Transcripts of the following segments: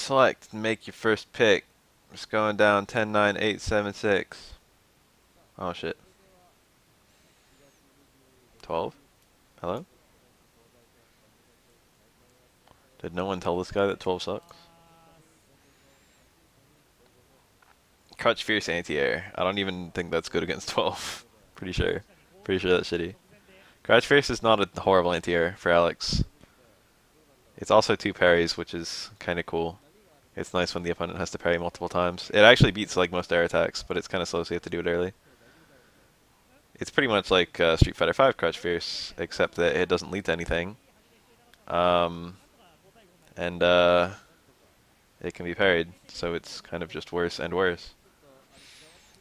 select, make your first pick. It's going down 10, 9, 8, 7, 6. Oh shit. 12? Hello? Did no one tell this guy that 12 sucks? Crutch Fierce Anti-Air. I don't even think that's good against 12. Pretty sure. Pretty sure that's shitty. Crutch Fierce is not a horrible anti-air for Alex. It's also 2 parries, which is kind of cool. It's nice when the opponent has to parry multiple times. It actually beats like most air attacks, but it's kind of slow, so you have to do it early. It's pretty much like Street Fighter V Crutch Fierce, except that it doesn't lead to anything. And it can be parried, so it's kind of just worse and worse.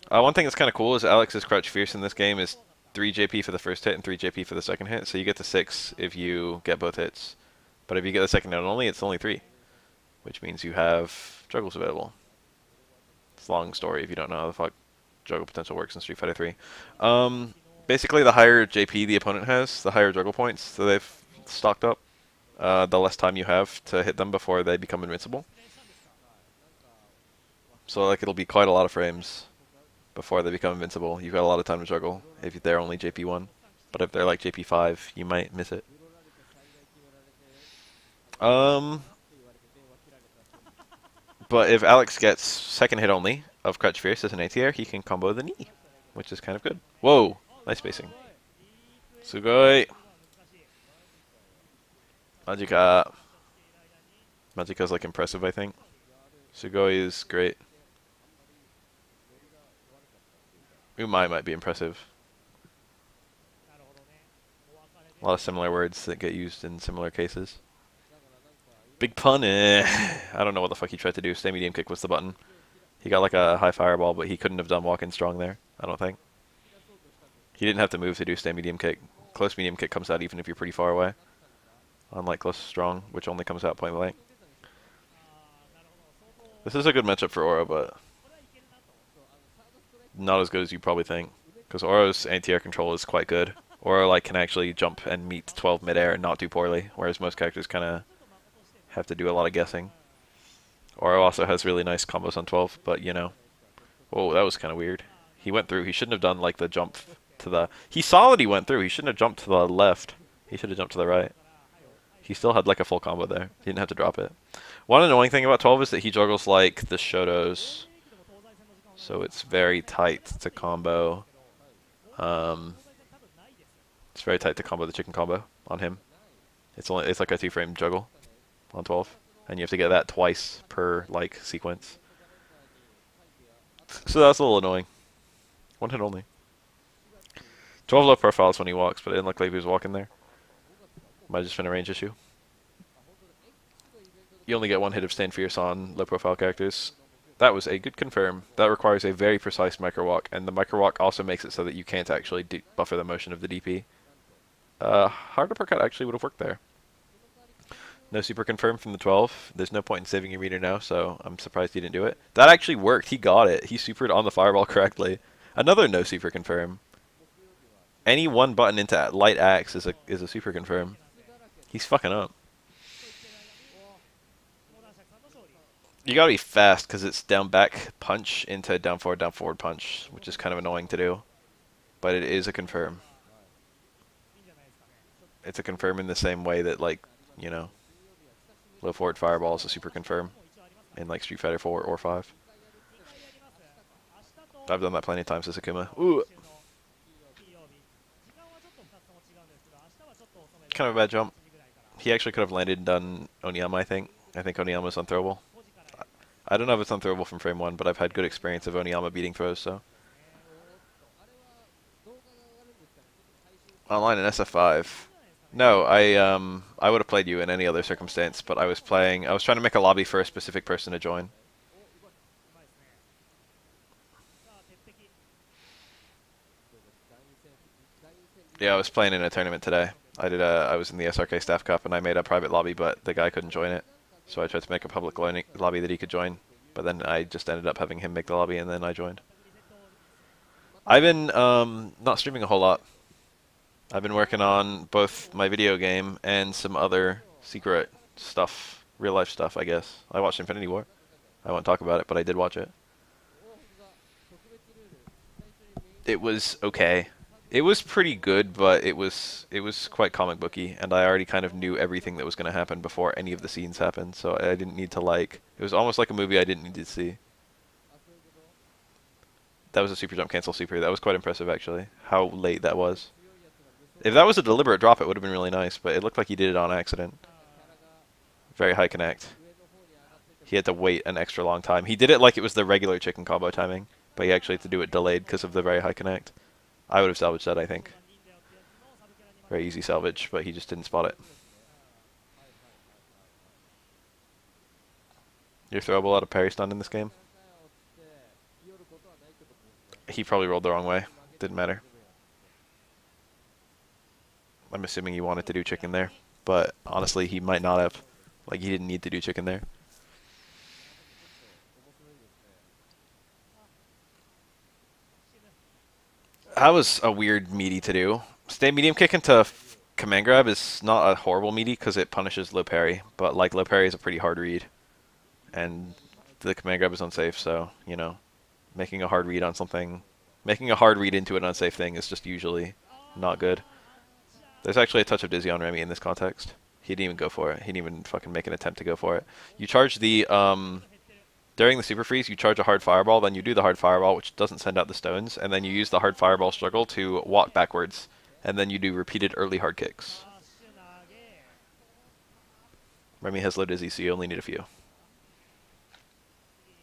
One thing that's kind of cool is Alex's Crutch Fierce in this game is 3 JP for the first hit and 3 JP for the second hit, so you get to 6 if you get both hits. But if you get the second hit only, it's only 3, which means you have juggles available. It's a long story if you don't know how the fuck juggle potential works in Street Fighter 3. Basically, the higher JP the opponent has, the higher juggle points that they've stocked up, the less time you have to hit them before they become invincible. So like it'll be quite a lot of frames before they become invincible. You've got a lot of time to juggle if they're only JP1. But if they're like JP5, you might miss it. But if Alex gets second hit only of Crutch Fierce as an anti-air, he can combo the knee, which is kind of good. Whoa! Nice spacing. Sugoi! Majika. Majika's like impressive, I think. Sugoi is great. Umai might be impressive. A lot of similar words that get used in similar cases. Big pun, I don't know what the fuck he tried to do. Stay medium kick was the button. He got like a high fireball, but he couldn't have done walk in strong there, I don't think. He didn't have to move to do stay medium kick. Close medium kick comes out even if you're pretty far away. Unlike close strong, which only comes out point blank. This is a good matchup for Oro, but not as good as you probably think. Because Oro's anti-air control is quite good. Oro like can actually jump and meet 12 midair and not do poorly, whereas most characters kind of have to do a lot of guessing. Oro also has really nice combos on 12, but you know. Whoa, that was kind of weird. He went through. He shouldn't have done like the jump to the... He saw that he went through. He shouldn't have jumped to the left. He should have jumped to the right. He still had like a full combo there. He didn't have to drop it. One annoying thing about 12 is that he juggles like the Shotos. So it's very tight to combo. It's very tight to combo the chicken combo on him. It's like a 2-frame juggle on 12. And you have to get that twice per like sequence. So that's a little annoying. One hit only. 12 low profiles when he walks, but it didn't look like he was walking there. Might have just been a range issue. You only get 1 hit of Stand Fierce on low profile characters. That was a good confirm. That requires a very precise micro walk, and the micro walk also makes it so that you can't actually buffer the motion of the DP. Hard uppercut actually would have worked there. No super confirm from the 12. There's no point in saving your meter now, so I'm surprised he didn't do it. That actually worked. He got it. He supered on the fireball correctly. Another no super confirm. Any one button into light axe is a super confirm. He's fucking up. You gotta be fast because it's down back punch into down forward punch, which is kind of annoying to do. But it is a confirm. It's a confirm in the same way that, like, you know, low forward fireball is a super confirm in like Street Fighter 4 or 5. I've done that plenty of times as Akuma. Ooh. Kind of a bad jump. He actually could have landed and done Oniyama, I think. I think Oniyama's unthrowable. I don't know if it's unthrowable from frame 1, but I've had good experience of Oniyama beating throws, so. Online in SF5. No, I would have played you in any other circumstance, but I was trying to make a lobby for a specific person to join. Yeah, I was playing in a tournament today. I was in the SRK Staff Cup and I made a private lobby, but the guy couldn't join it. So I tried to make a public lobby that he could join, but then I just ended up having him make the lobby and then I joined. I've been not streaming a whole lot. I've been working on both my video game and some other secret stuff real life stuff, I guess. I watched Infinity War. I won't talk about it, but I did watch it. It was okay. It was pretty good, but it was quite comic booky, and I already kind of knew everything that was going to happen before any of the scenes happened, so I didn't need to like. It was almost like a movie I didn't need to see. That was a super jump cancel super. That was quite impressive, actually. How late that was. If that was a deliberate drop, it would have been really nice, but it looked like he did it on accident. Very high connect. He had to wait an extra long time. He did it like it was the regular chicken combo timing, but he actually had to do it delayed because of the very high connect. I would have salvaged that, I think. Very easy salvage, but he just didn't spot it. You're throwable out of parry stun in this game? He probably rolled the wrong way. Didn't matter. I'm assuming he wanted to do chicken there, but honestly, he might not have. Like, he didn't need to do chicken there. That was a weird meaty to do. Stay medium kick into command grab is not a horrible meaty because it punishes low parry, but like low parry is a pretty hard read, and the command grab is unsafe. So you know, making a hard read on something, making a hard read into an unsafe thing is just usually not good. There's actually a touch of dizzy on Remy in this context. He didn't even go for it. He didn't even fucking make an attempt to go for it. You charge the during the super freeze, you charge a hard fireball, then you do the hard fireball, which doesn't send out the stones, and then you use the hard fireball struggle to walk backwards, and then you do repeated early hard kicks. Remy has low dizzy, so you only need a few.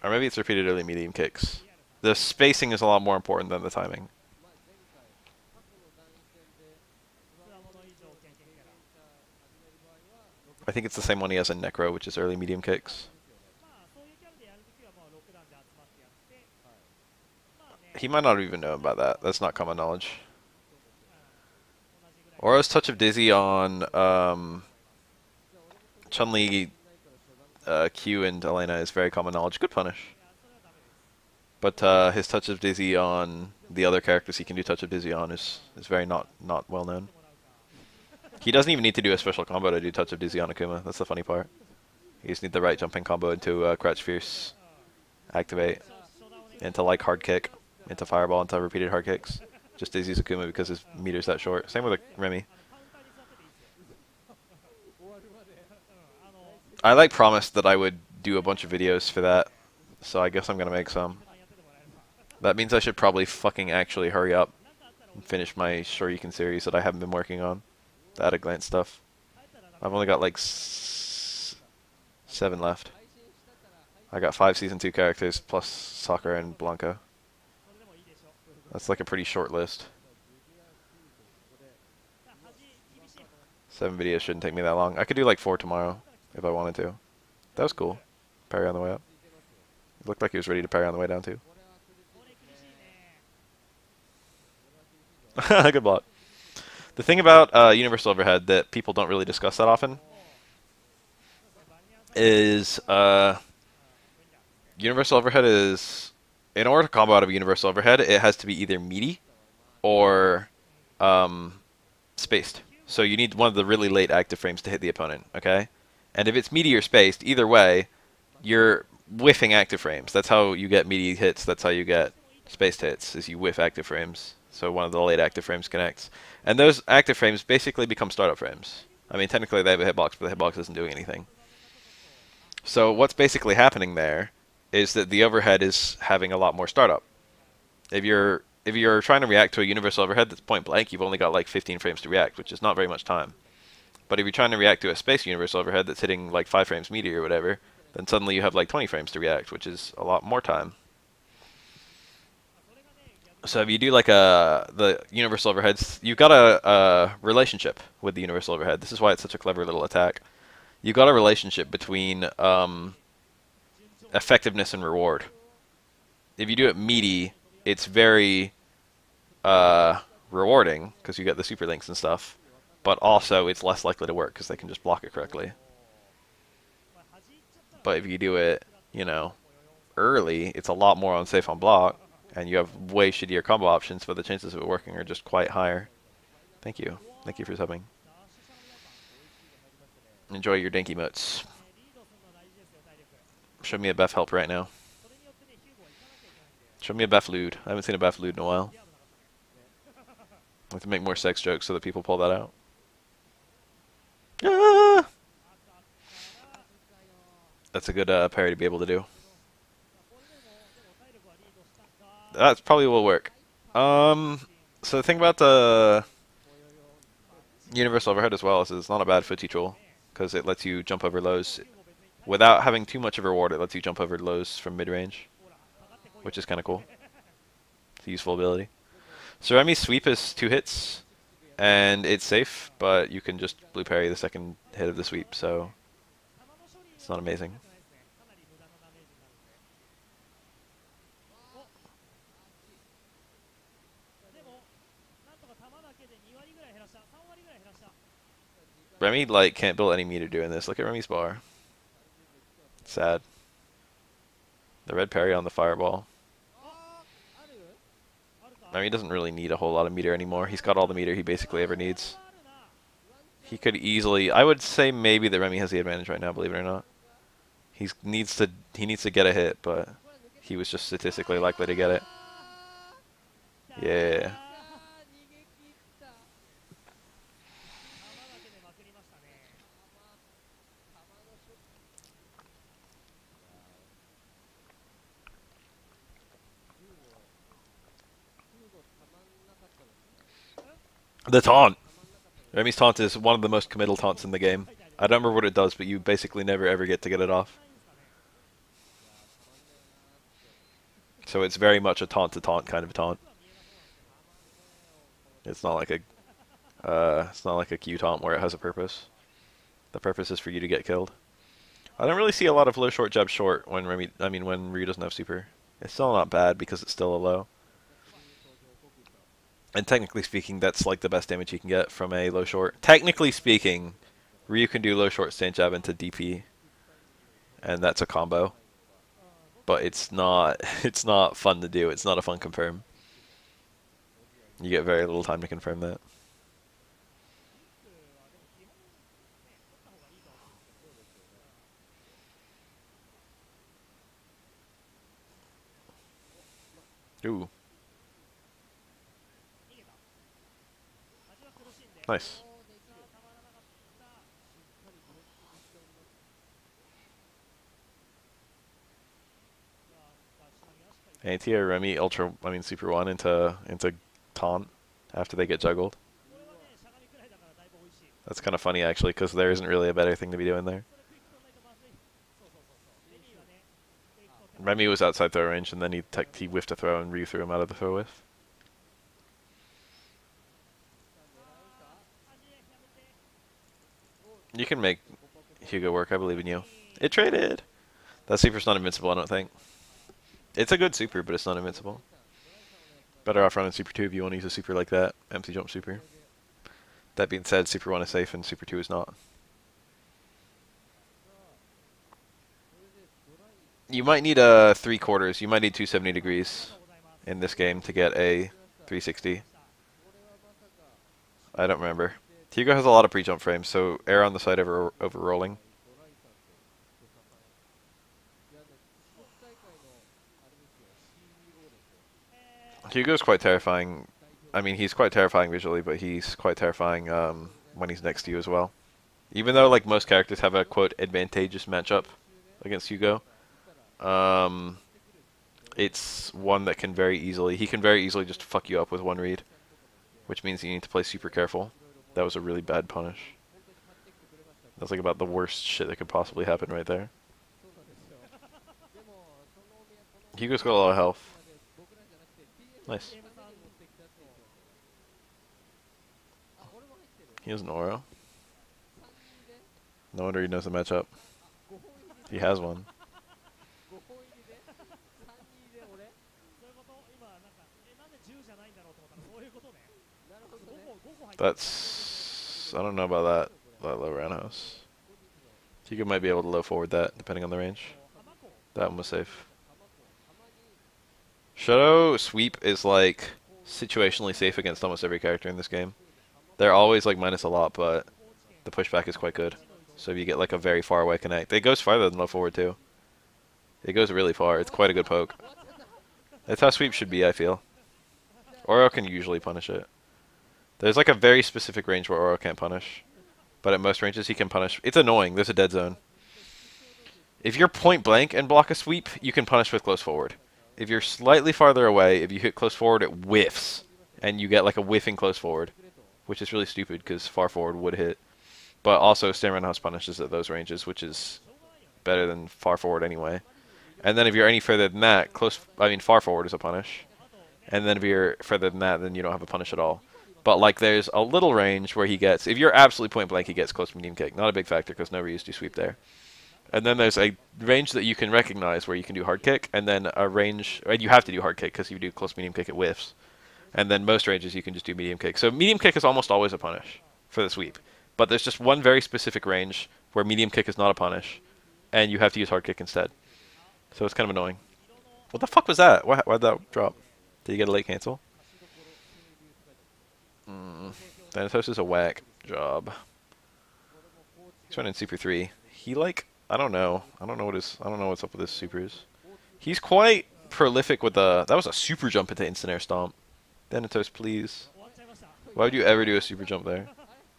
Or maybe it's repeated early medium kicks. The spacing is a lot more important than the timing. I think it's the same one he has in Necro, which is early medium kicks. He might not even know about that. That's not common knowledge. Aura's touch of dizzy on Chun-Li, Q, and Elena is very common knowledge. Good punish. But his touch of dizzy on the other characters he can do touch of dizzy on is very not well known. He doesn't even need to do a special combo to do touch of dizzy on Akuma. That's the funny part. You just need the right jumping combo into Crouch Fierce, activate, into like hard kick, into fireball, into repeated hard kicks. Just dizzy's Akuma because his meter's that short. Same with Remy. I like promised that I would do a bunch of videos for that, so I guess I'm gonna make some. That means I should probably fucking actually hurry up and finish my Shoryuken series that I haven't been working on. The at-a-glance stuff. I've only got like 7 left. I got 5 Season 2 characters plus Sakura and Blanco. That's like a pretty short list. 7 videos shouldn't take me that long. I could do like 4 tomorrow if I wanted to. That was cool. Parry on the way up. It looked like he was ready to parry on the way down too. Good block. The thing about universal overhead that people don't really discuss that often is universal overhead is, in order to combo out of universal overhead, it has to be either meaty or spaced. So you need one of the really late active frames to hit the opponent, okay? And if it's meaty or spaced, either way, you're whiffing active frames. That's how you get meaty hits. That's how you get spaced hits, is you whiff active frames. So one of the late active frames connects. And those active frames basically become startup frames. I mean, technically they have a hitbox, but the hitbox isn't doing anything. So what's basically happening there is that the overhead is having a lot more startup. If you're trying to react to a universal overhead that's point blank, you've only got like 15 frames to react, which is not very much time. But if you're trying to react to a space universal overhead that's hitting like 5 frames meaty or whatever, then suddenly you have like 20 frames to react, which is a lot more time. So if you do like the universal overheads, you've got a relationship with the universal overhead. This is why it's such a clever little attack. You've got a relationship between effectiveness and reward. If you do it meaty, it's very rewarding because you get the super links and stuff, but also it's less likely to work because they can just block it correctly. But if you do it, you know, early, it's a lot more unsafe on block, and you have way shittier combo options, but the chances of it working are just quite higher. Thank you. Thank you for subbing. Enjoy your danky motes. Show me a Beth help right now. Show me a Beth lewd. I haven't seen a Beth lewd in a while. I have to make more sex jokes so that people pull that out. Ah! That's a good parry to be able to do. That's probably will work. So the thing about the universal overhead as well is it's not a bad footsie tool because it lets you jump over lows without having too much of a reward. It lets you jump over lows from mid range, which is kind of cool. It's a useful ability. So Remy's sweep is 2 hits, and it's safe, but you can just blue parry the second hit of the sweep, so it's not amazing. Remy like can't build any meter doing this. Look at Remy's bar. Sad. The red parry on the fireball. Remy doesn't really need a whole lot of meter anymore. He's got all the meter he basically ever needs. He could easily, I would say maybe that Remy has the advantage right now, believe it or not. He needs to get a hit, but he was just statistically likely to get it. Yeah. The taunt! Remy's taunt is one of the most committal taunts in the game. I don't remember what it does, but you basically never ever get to get it off. So it's very much a taunt-to-taunt kind of taunt. It's not like a Q taunt where it has a purpose. The purpose is for you to get killed. I don't really see a lot of low short jab short when when Ryu doesn't have super. It's still not bad because it's still a low. And technically speaking, that's like the best damage you can get from a low short. Technically speaking, Ryu can do low short stand jab into DP, and that's a combo. But it's not fun to do. It's not a fun confirm. You get very little time to confirm that. Ooh. Nice. Anti or Remy Super 1 into taunt after they get juggled. That's kind of funny actually, because there isn't really a better thing to be doing there. Remy was outside throw range, and then he whiffed a throw, and Ryu threw him out of the throw whiff. You can make Hugo work, I believe in you. It traded! That super's not invincible, I don't think. It's a good super, but it's not invincible. Better off running Super 2 if you want to use a super like that. MC Jump Super. That being said, Super 1 is safe and Super 2 is not. You might need a 3/4. You might need 270 degrees in this game to get a 360. I don't remember. Hugo has a lot of pre-jump frames, so err on the side of over-rolling. Hugo's quite terrifying. I mean, he's quite terrifying visually, but he's quite terrifying when he's next to you as well. Even though, like, most characters have a, quote, advantageous matchup against Hugo, it's one that can he can very easily just fuck you up with one read, which means you need to play super careful. That was a really bad punish. That's like about the worst shit that could possibly happen right there. Hugo's got a lot of health. Nice. He has an aura. No wonder he knows the matchup. He has one. That's... I don't know about that low roundhouse. Hugo might be able to low forward that, depending on the range. That one was safe. Shadow Sweep is like situationally safe against almost every character in this game. They're always like minus a lot, but the pushback is quite good. So if you get like a very far away connect, it goes farther than low forward too. It goes really far. It's quite a good poke. That's how sweep should be, I feel. Oro can usually punish it. There's like a very specific range where Oro can't punish. But at most ranges he can punish. It's annoying. There's a dead zone. If you're point blank and block a sweep, you can punish with close forward. If you're slightly farther away, if you hit close forward, it whiffs. And you get like a whiffing close forward. Which is really stupid because far forward would hit. But also stand roundhouse punishes at those ranges, which is better than far forward anyway. And then if you're any further than that, far forward is a punish. And then if you're further than that, then you don't have a punish at all. But like there's a little range where he gets, if you're absolutely point blank, he gets close medium kick. Not a big factor because no reuse do sweep there. And then there's a range that you can recognize where you can do hard kick, and then a range, and you have to do hard kick because if you do close medium kick, it whiffs. And then most ranges you can just do medium kick. So medium kick is almost always a punish for the sweep. But there's just one very specific range where medium kick is not a punish, and you have to use hard kick instead. So it's kind of annoying. What the fuck was that? Why'd that drop? Did you get a late cancel? Thanatos is a whack job. He's running Super 3. He like, I don't know what's up with his supers. He's quite prolific with the, that was a super jump into instant air stomp. Thanatos, please. Why would you ever do a super jump there?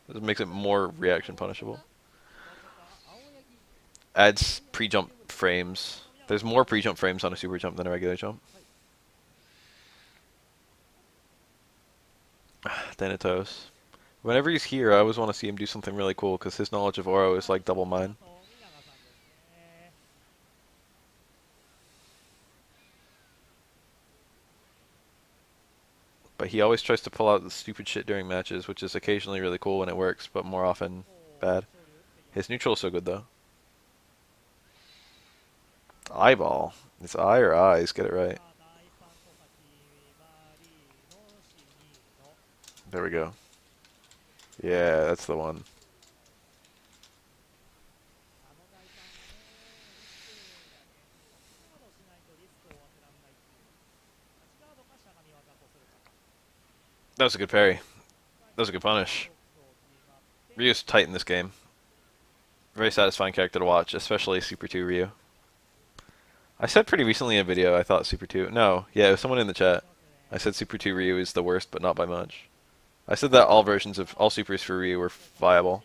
This makes it more reaction punishable. Adds pre-jump frames. There's more pre-jump frames on a super jump than a regular jump. Thanatos. Whenever he's here, I always want to see him do something really cool because his knowledge of Oro is like double mine. But he always tries to pull out the stupid shit during matches, which is occasionally really cool when it works, but more often bad. His neutral is so good though. Eyeball. It's eye or eyes, get it right. There we go. Yeah, that's the one. That was a good parry. That was a good punish. Ryu's tight in this game. Very satisfying character to watch, especially Super 2 Ryu. I said pretty recently in a video I thought Super 2... No, yeah, it was someone in the chat. I said Super 2 Ryu is the worst, but not by much. I said that all versions of... all supers for Ryu were viable.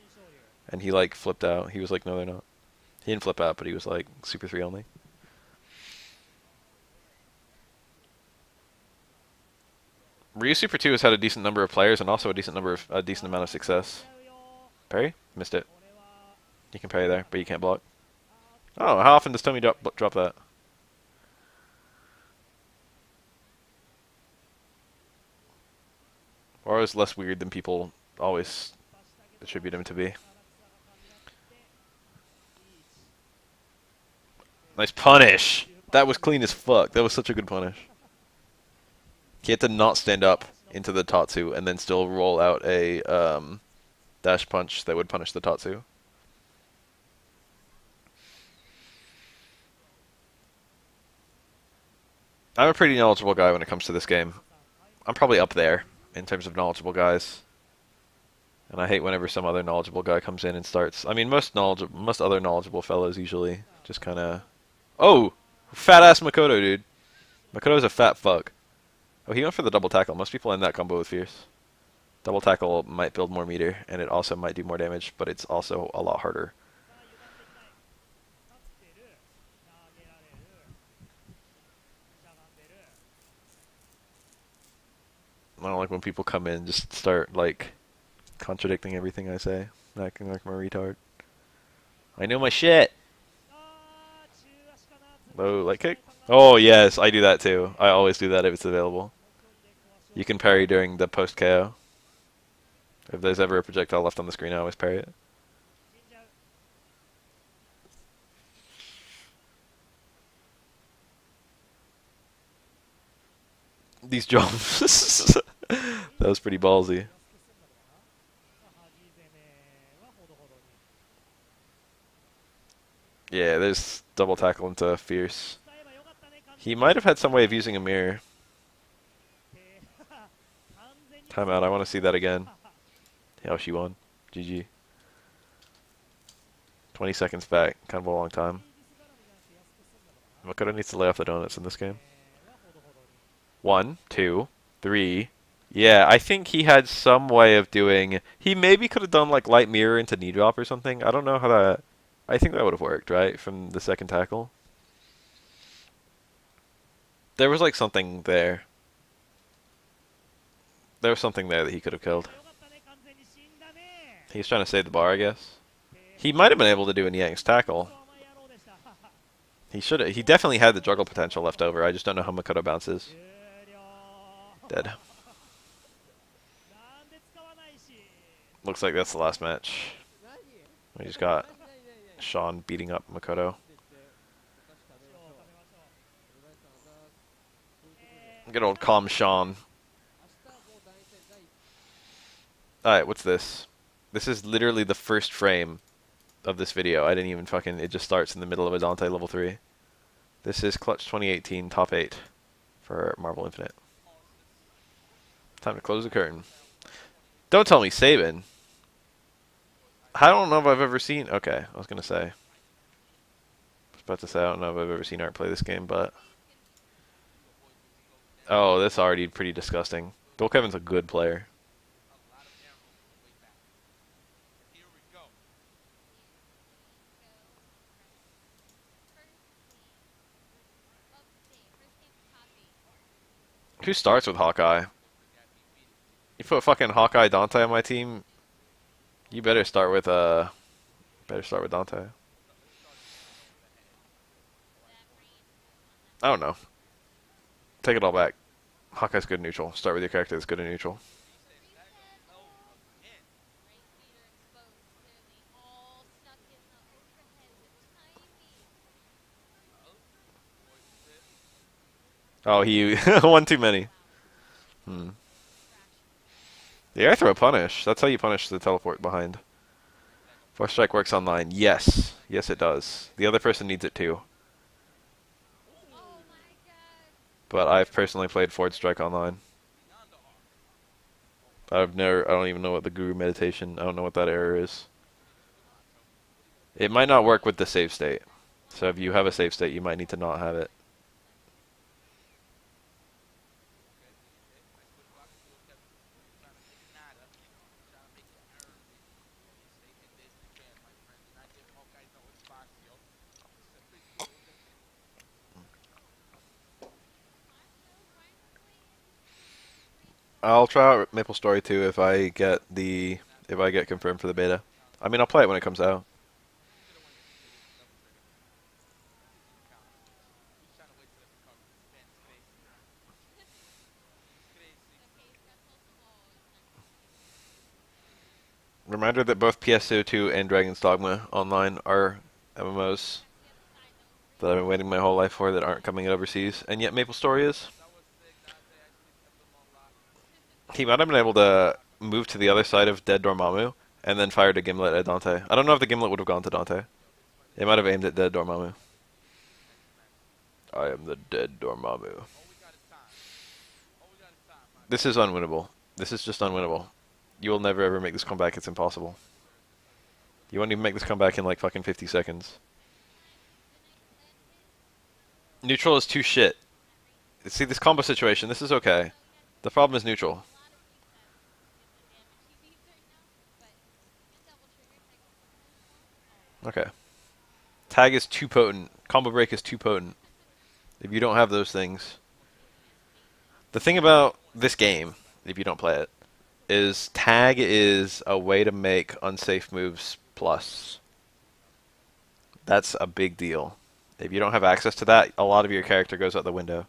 And he, like, flipped out. He was like, no, they're not. He didn't flip out, but he was like, Super 3 only. Ryu Super 2 has had a decent number of players and also a decent amount of success. Parry? Missed it. You can parry there, but you can't block. Oh, how often does Tommy drop that? Or is less weird than people always attribute him to be. Nice punish! That was clean as fuck. That was such a good punish. He had to not stand up into the Tatsu and then still roll out a dash punch that would punish the Tatsu. I'm a pretty knowledgeable guy when it comes to this game. I'm probably up there in terms of knowledgeable guys. And I hate whenever some other knowledgeable guy comes in and starts. I mean, most other knowledgeable fellows usually just kind of... Oh! Fat-ass Makoto, dude. Makoto's a fat fuck. Oh, he went for the double tackle. Most people end that combo with Fierce. Double tackle might build more meter, and it also might do more damage, but it's also a lot harder. I don't like when people come in and just start, like, contradicting everything I say. Acting like I'm a retard. I know my shit! Low light kick? Oh, yes, I do that too. I always do that if it's available. You can parry during the post-KO. If there's ever a projectile left on the screen, I always parry it. These jumps. That was pretty ballsy. Yeah, there's double tackle into Fierce. He might have had some way of using a mirror. Timeout, I want to see that again. Yeah, she won. GG. 20 seconds back, kind of a long time. Makoto needs to lay off the donuts in this game. 1, 2, 3. Yeah, I think he had some way of doing... He maybe could have done like light mirror into knee drop or something. I don't know how that... I think that would have worked, right? From the second tackle. There was like something there. There was something there that he could have killed. He's trying to save the bar, I guess. He might have been able to do a Niang's tackle. He should have. He definitely had the juggle potential left over. I just don't know how Makoto bounces. Dead. Looks like that's the last match. We just got Sean beating up Makoto. Good old calm Sean. Alright, what's this? This is literally the first frame of this video. I didn't even fucking... It just starts in the middle of a Dante level 3. This is Clutch 2018 top 8 for Marvel Infinite. Time to close the curtain. Don't tell me Sabin. I don't know if I've ever seen... Okay, I was going to say. I was about to say I don't know if I've ever seen Art play this game, but... Oh, that's already pretty disgusting. Bill Kevin's a good player. Who starts with Hawkeye? You put fucking Hawkeye Dante on my team, you better start with Dante. I don't know. Take it all back. Hawkeye's good neutral. Start with your character that's good in neutral. Oh, he one too many. Hmm. The air throw punish. That's how you punish the teleport behind. Force strike works online. Yes. Yes, it does. The other person needs it too. But I've personally played Forward Strike online. I don't even know what the Guru Meditation, I don't know what that error is. It might not work with the save state. So if you have a save state, you might need to not have it. I'll try out Maple Story 2 if I get confirmed for the beta. I mean, I'll play it when it comes out. Reminder that both PSO2 and Dragon's Dogma Online are MMOs that I've been waiting my whole life for that aren't coming overseas, and yet Maple Story is. He might have been able to move to the other side of Dead Dormammu and then fired a Gimlet at Dante. I don't know if the Gimlet would have gone to Dante. It might have aimed at Dead Dormammu. I am the Dead Dormammu. This is unwinnable. This is just unwinnable. You will never ever make this comeback. It's impossible. You won't even make this comeback in like fucking 50 seconds. Neutral is too shit. See, this combo situation, this is okay. The problem is neutral. Okay. Tag is too potent. Combo break is too potent. If you don't have those things. The thing about this game, if you don't play it, is tag is a way to make unsafe moves plus. That's a big deal. If you don't have access to that, a lot of your character goes out the window.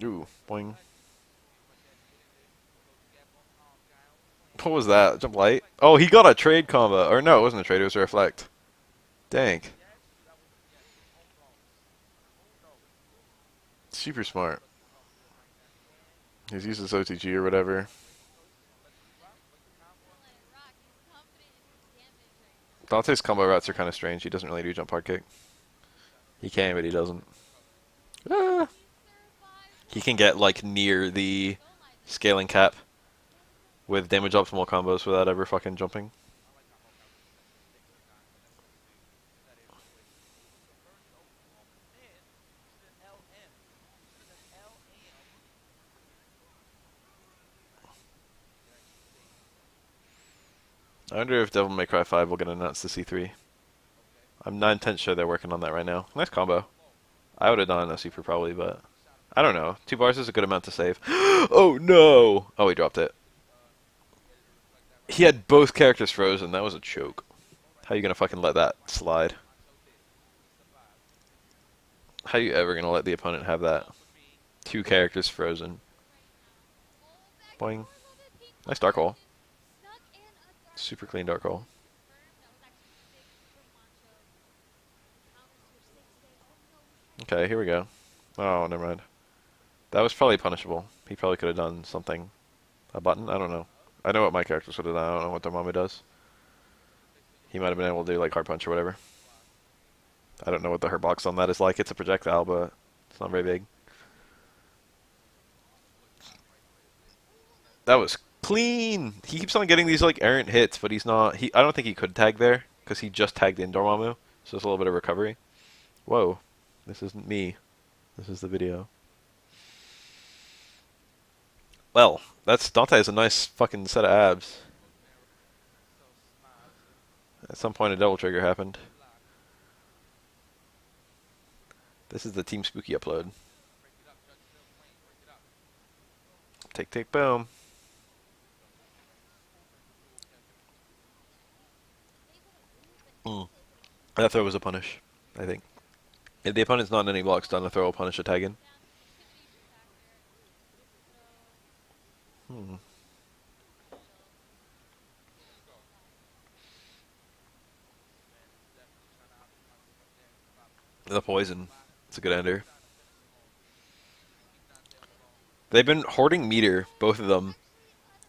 Ooh, boing. What was that? Jump light? Oh, he got a trade combo. Or no, it wasn't a trade, it was a reflect. Dang. Super smart. He's used his OTG or whatever. Dante's combo routes are kind of strange. He doesn't really do jump hard kick. He can, but he doesn't. Ah. He can get like near the scaling cap with damage optimal combos without ever fucking jumping. I wonder if Devil May Cry 5 will get announced to C3. I'm 9/10 sure they're working on that right now. Nice combo. I would have done a super probably, but I don't know. 2 bars is a good amount to save. Oh no! Oh, he dropped it. He had both characters frozen. That was a choke. How you gonna fucking let that slide? How you ever gonna let the opponent have that? 2 characters frozen. Boing. Nice dark hole. Super clean dark hole. Okay, here we go. Oh, never mind. That was probably punishable. He probably could have done something. A button? I don't know. I know what my characters would have done. I don't know what their mommy does. He might have been able to do like hard punch or whatever. I don't know what the hurt box on that is like. It's a projectile, but it's not very big. That was clean. He keeps on getting these like errant hits, but he's not. I don't think he could tag there because he just tagged in Dormammu, so it's a little bit of recovery. Whoa, this isn't me. This is the video. Well, Dante has a nice fucking set of abs. At some point, a double trigger happened. This is the Team Spooky upload. Tick, tick, boom. That throw was a punish, I think. If the opponent's not in any blocks done, a throw will punish a tag in. The poison. It's a good ender. They've been hoarding meter, both of them,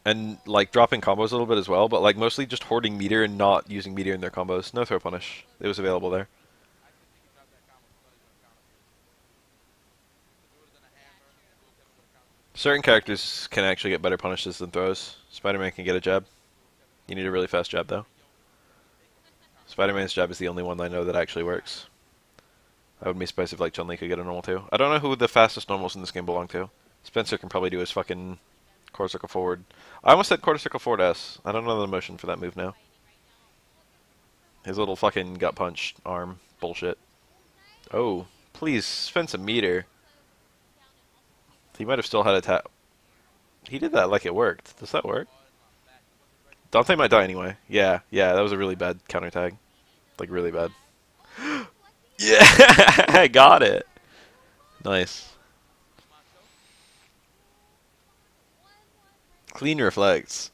and like dropping combos a little bit as well, but like mostly just hoarding meter and not using meter in their combos. No throw punish. It was available there. Certain characters can actually get better punishes than throws. Spider-Man can get a jab. You need a really fast jab though. Spider-Man's jab is the only one I know that actually works. I wouldn't be surprised if like Chun-Li could get a normal too. I don't know who the fastest normals in this game belong to. Spencer can probably do his fucking quarter circle forward. I almost said quarter circle forward S. I don't know the motion for that move now. His little fucking gut punch arm bullshit. Oh, please spend some meter. He might have still had a tap. He did that like it worked. Does that work? Dante might die anyway. Yeah, that was a really bad counter tag. Like really bad. Yeah, I got it. Nice. Clean reflects.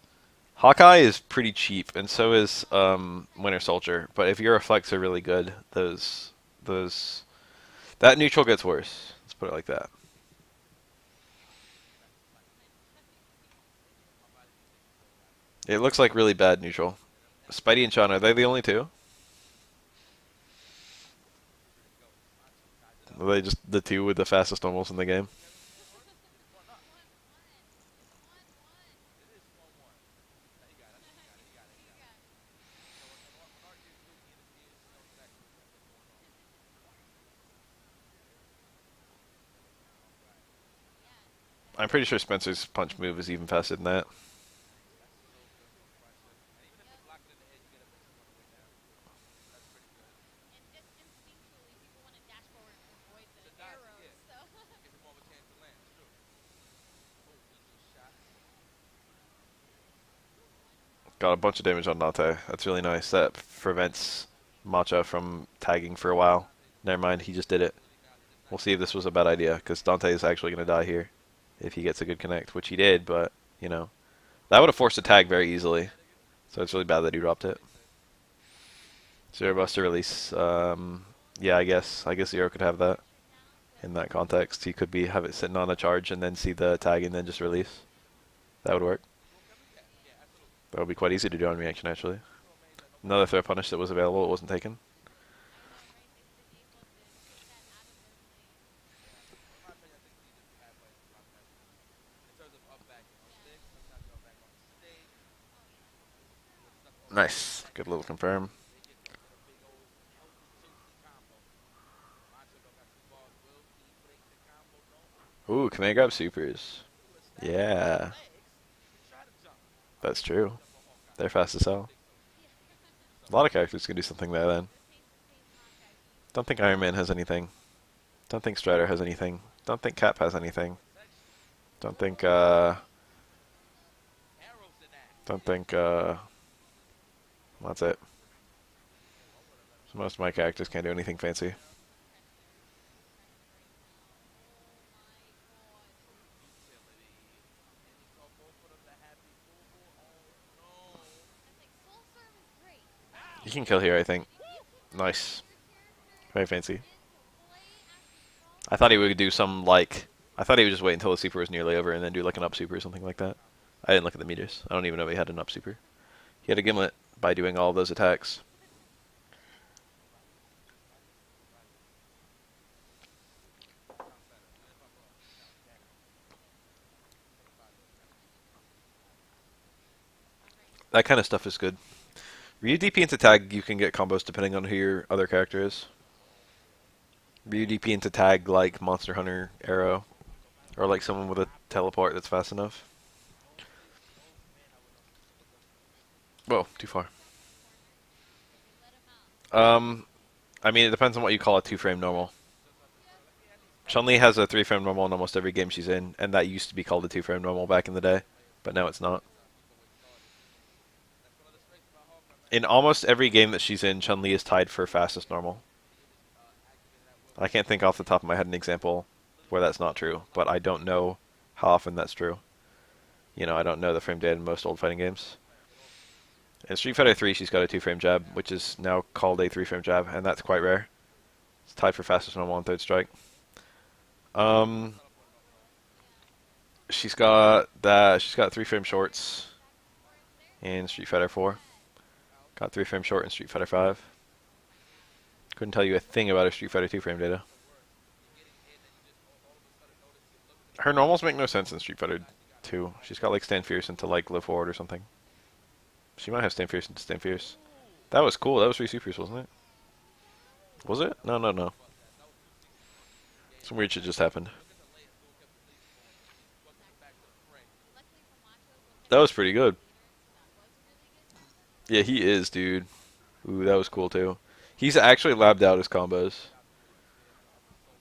Hawkeye is pretty cheap, and so is Winter Soldier. But if your reflects are really good, that neutral gets worse. Let's put it like that. It looks like really bad neutral. Spidey and Sean, are they the only two? Are they just the two with the fastest normals in the game? I'm pretty sure Spencer's punch move is even faster than that. Got a bunch of damage on Dante. That's really nice. That prevents Matcha from tagging for a while. Never mind, he just did it. We'll see if this was a bad idea, because Dante is actually going to die here if he gets a good connect, which he did, but, you know. That would have forced a tag very easily, so it's really bad that he dropped it. Zero Buster release. Yeah, I guess Zero could have that in that context. He could have it sitting on a charge and then see the tag and then just release. That would work. That would be quite easy to do on reaction, actually. Another throw punish that was available, it wasn't taken. Nice. Good little confirm. Ooh, command grab supers. Yeah, that's true. They're fast as hell. A lot of characters can do something there then. Don't think Iron Man has anything. Don't think Strider has anything. Don't think Cap has anything. Don't think, Don't think, That's it. So most of my characters can't do anything fancy. You can kill here, I think. Nice. Very fancy. I thought he would do some, like... I thought he would just wait until the super was nearly over and then do, like, an up super or something like that. I didn't look at the meters. I don't even know he had an up super. He had a gimlet by doing all those attacks. That kind of stuff is good. Ryu DP into tag, you can get combos depending on who your other character is. Ryu DP into tag like Monster Hunter Arrow, or like someone with a teleport that's fast enough. Whoa, too far. I mean, it depends on what you call a 2-frame normal. Chun-Li has a 3-frame normal in almost every game she's in, and that used to be called a 2-frame normal back in the day, but now it's not. In almost every game that she's in, Chun-Li is tied for fastest normal. I can't think off the top of my head an example where that's not true, but I don't know how often that's true. You know, I don't know the frame data in most old fighting games. In Street Fighter 3, she's got a 2-frame jab, which is now called a 3-frame jab, and that's quite rare. It's tied for fastest normal on third strike. She's got 3-frame shorts in Street Fighter 4. Got 3-frame short in Street Fighter 5. Couldn't tell you a thing about her Street Fighter 2 frame data. Her normals make no sense in Street Fighter 2. She's got like Stand Fierce into like low forward or something. She might have Stand Fierce into Stand Fierce. That was cool. That was 3 supers, wasn't it? Was it? No, no, no. Some weird shit just happened. That was pretty good. Yeah, he is, dude. Ooh, that was cool too. He's actually labbed out his combos.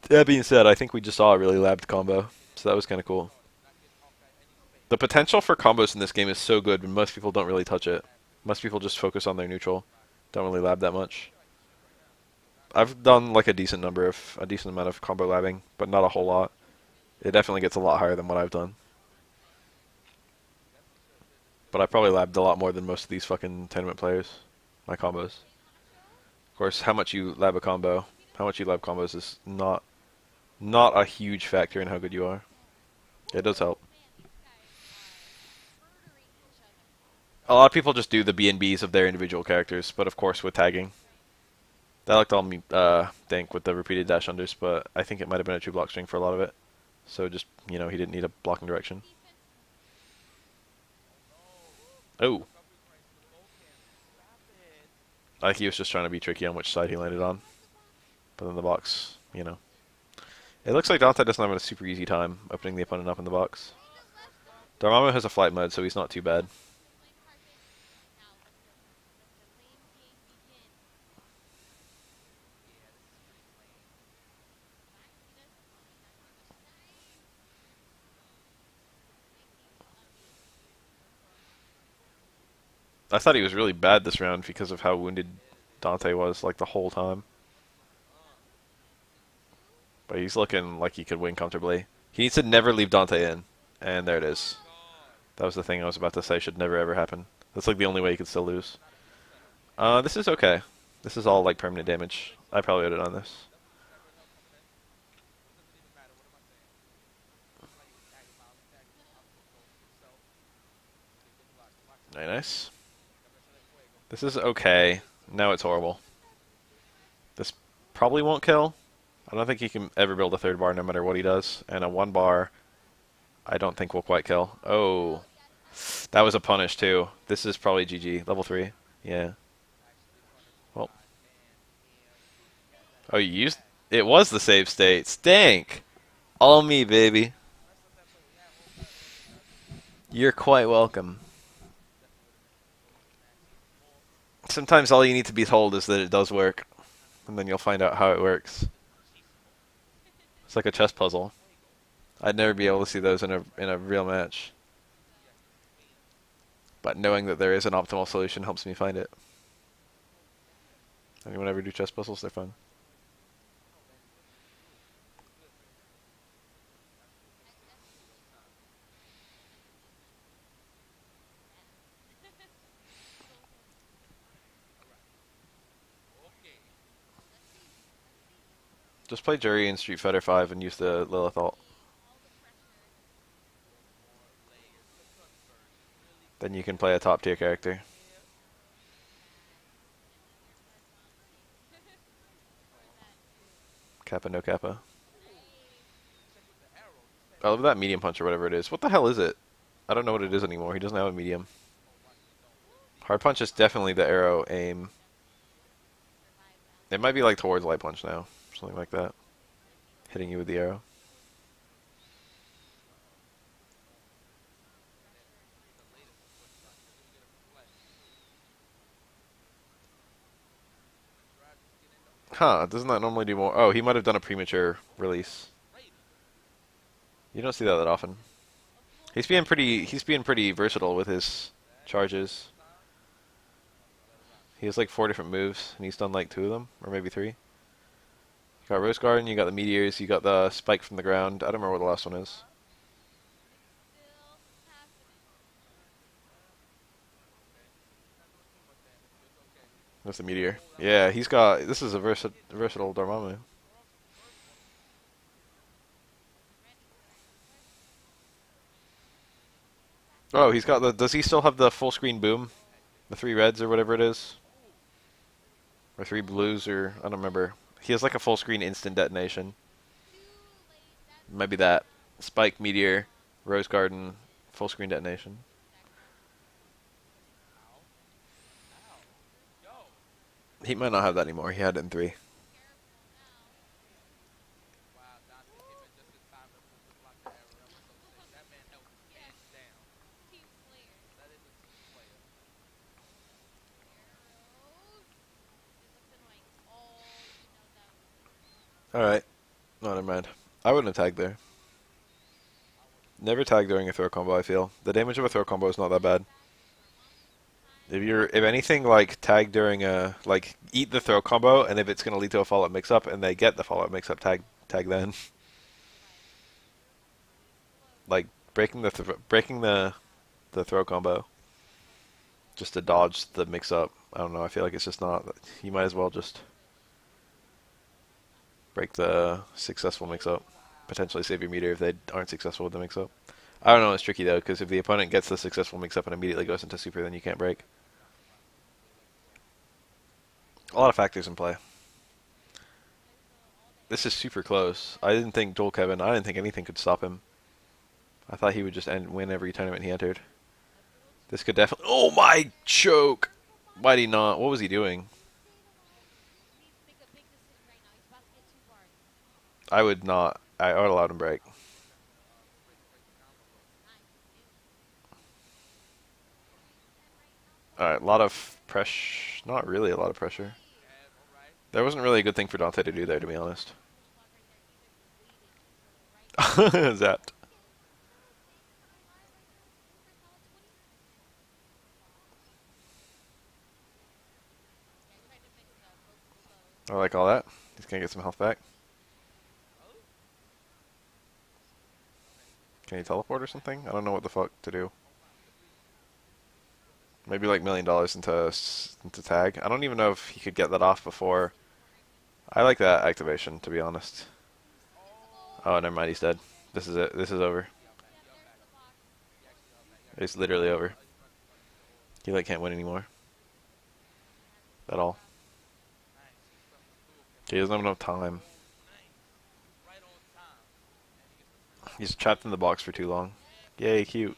That being said, I think we just saw a really labbed combo, so that was kind of cool. The potential for combos in this game is so good, but most people don't really touch it. Most people just focus on their neutral. Don't really lab that much. I've done like a decent amount of combo labbing, but not a whole lot. It definitely gets a lot higher than what I've done. But I probably labbed a lot more than most of these fucking tournament players. My combos. Of course, how much you lab a combo, how much you lab combos is not a huge factor in how good you are. It does help. A lot of people just do the B&Bs of their individual characters, but of course with tagging. That looked all dank with the repeated dash unders, but I think it might have been a 2-block string for a lot of it. So just, you know, he didn't need a blocking direction. Oh. I think he was just trying to be tricky on which side he landed on. But then the box, you know. It looks like Dante doesn't have a super easy time opening the opponent up in the box. Dormammu has a flight mode, so he's not too bad. I thought he was really bad this round because of how wounded Dante was, like, the whole time. But he's looking like he could win comfortably. He needs to never leave Dante in. And there it is. That was the thing I was about to say should never ever happen. That's like the only way he could still lose. This is okay. This is all like permanent damage. I probably would have done this. Very nice. This is okay. Now it's horrible. This probably won't kill. I don't think he can ever build a 3rd bar no matter what he does. And a 1 bar, I don't think will quite kill. Oh. That was a punish too. This is probably GG. Level 3. Yeah. Well. Oh, you used... It was the save state. Stank! All me, baby. You're quite welcome. Sometimes all you need to be told is that it does work, and then you'll find out how it works. It's like a chess puzzle. I'd never be able to see those in a real match. But knowing that there is an optimal solution helps me find it. Anyone ever do chess puzzles? They're fun. Just play Jury in Street Fighter 5 and use the Lilith ult. Then you can play a top tier character. Kappa no Kappa. I love that medium punch or whatever it is. What the hell is it? I don't know what it is anymore. He doesn't have a medium. Hard punch is definitely the arrow aim. It might be like towards light punch now. Something like that. Hitting you with the arrow. Huh, doesn't that normally do more? Oh, he might have done a premature release. You don't see that often. He's being pretty versatile with his charges. He has like 4 different moves, and he's done like 2 of them, or maybe 3. You got Rose Garden, you got the Meteors, you got the Spike from the ground. I don't remember what the last one is. That's the Meteor. Yeah, he's got... This is a versatile Dormammu. Oh, he's got the... Does he still have the full screen boom? The 3 reds or whatever it is? Or 3 blues or... I don't remember. He has like a full screen instant detonation. Maybe that. Spike, Meteor, Rose Garden, full screen detonation. He might not have that anymore. He had it in 3. Alright. No, never mind. I wouldn't have tagged there. Never tag during a throw combo, I feel. The damage of a throw combo is not that bad. If anything, like, tag during a, like, eat the throw combo, and if it's going to lead to a follow-up mix-up, and they get the follow-up mix-up, tag then. Like, breaking the throw combo, just to dodge the mix-up. I don't know, I feel like it's just not, you might as well just break the successful mix-up. Potentially save your meter if they aren't successful with the mix-up. I don't know, it's tricky though, because if the opponent gets the successful mix-up and immediately goes into super, then you can't break. A lot of factors in play. This is super close. I didn't think Joel Kevin, I didn't think anything could stop him. I thought he would just win every tournament he entered. This could definitely... Oh my choke! Why'd he not? What was he doing? I would not. I would allow him break. Alright, a lot of pressure. Not really a lot of pressure. There wasn't really a good thing for Dante to do there, to be honest. Zapped. I like all that. He's gonna get some health back. Can he teleport or something? I don't know what the fuck to do. Maybe like $1,000,000 into tag. I don't even know if he could get that off before. I like that activation, to be honest. Oh, never mind, he's dead. This is it. This is over. It's literally over. He like can't win anymore. At all. He doesn't have enough time. He's trapped in the box for too long. Yay, cute.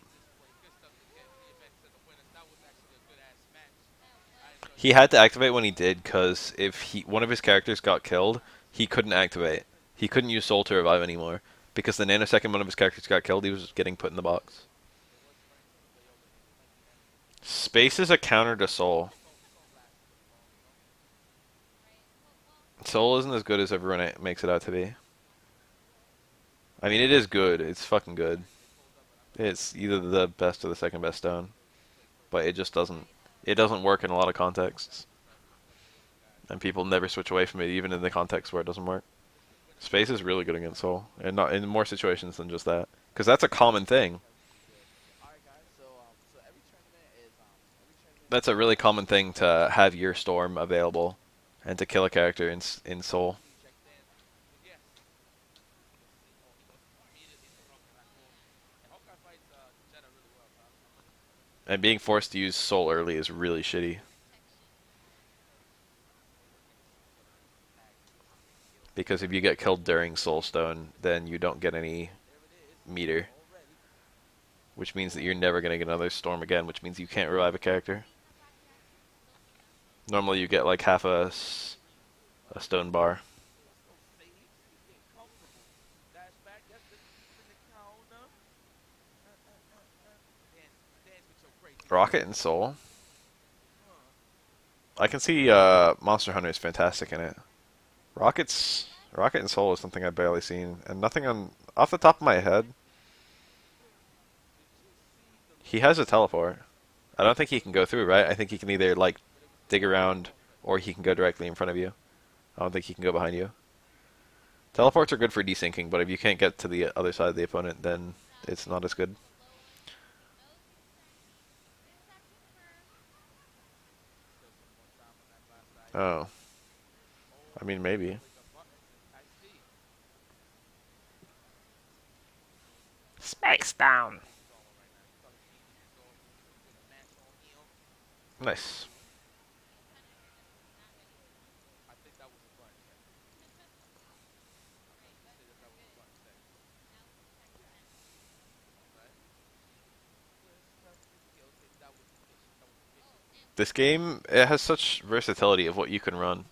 He had to activate when he did, because if one of his characters got killed, he couldn't activate. He couldn't use Soul to revive anymore. Because the nanosecond one of his characters got killed, he was getting put in the box. Space is a counter to Soul. Soul isn't as good as everyone makes it out to be. I mean, it is good. It's fucking good. It's either the best or the second best stone. But it just doesn't... It doesn't work in a lot of contexts. And people never switch away from it, even in the context where it doesn't work. Space is really good against Soul, and not in more situations than just that. Because that's a common thing. That's a really common thing to have your Storm available, and to kill a character in Soul. And being forced to use Soul early is really shitty. Because if you get killed during Soulstone, then you don't get any meter. Which means that you're never going to get another Storm again, which means you can't revive a character. Normally you get like half a stone bar. Rocket and Soul? I can see Monster Hunter is fantastic in it. Rocket and Soul is something I've barely seen, and nothing off the top of my head. He has a teleport. I don't think he can go through, right? I think he can either like dig around or he can go directly in front of you. I don't think he can go behind you. Teleports are good for desyncing, but if you can't get to the other side of the opponent, then it's not as good. Oh. I mean, maybe. Space down. Nice. This game, it has such versatility of what you can run.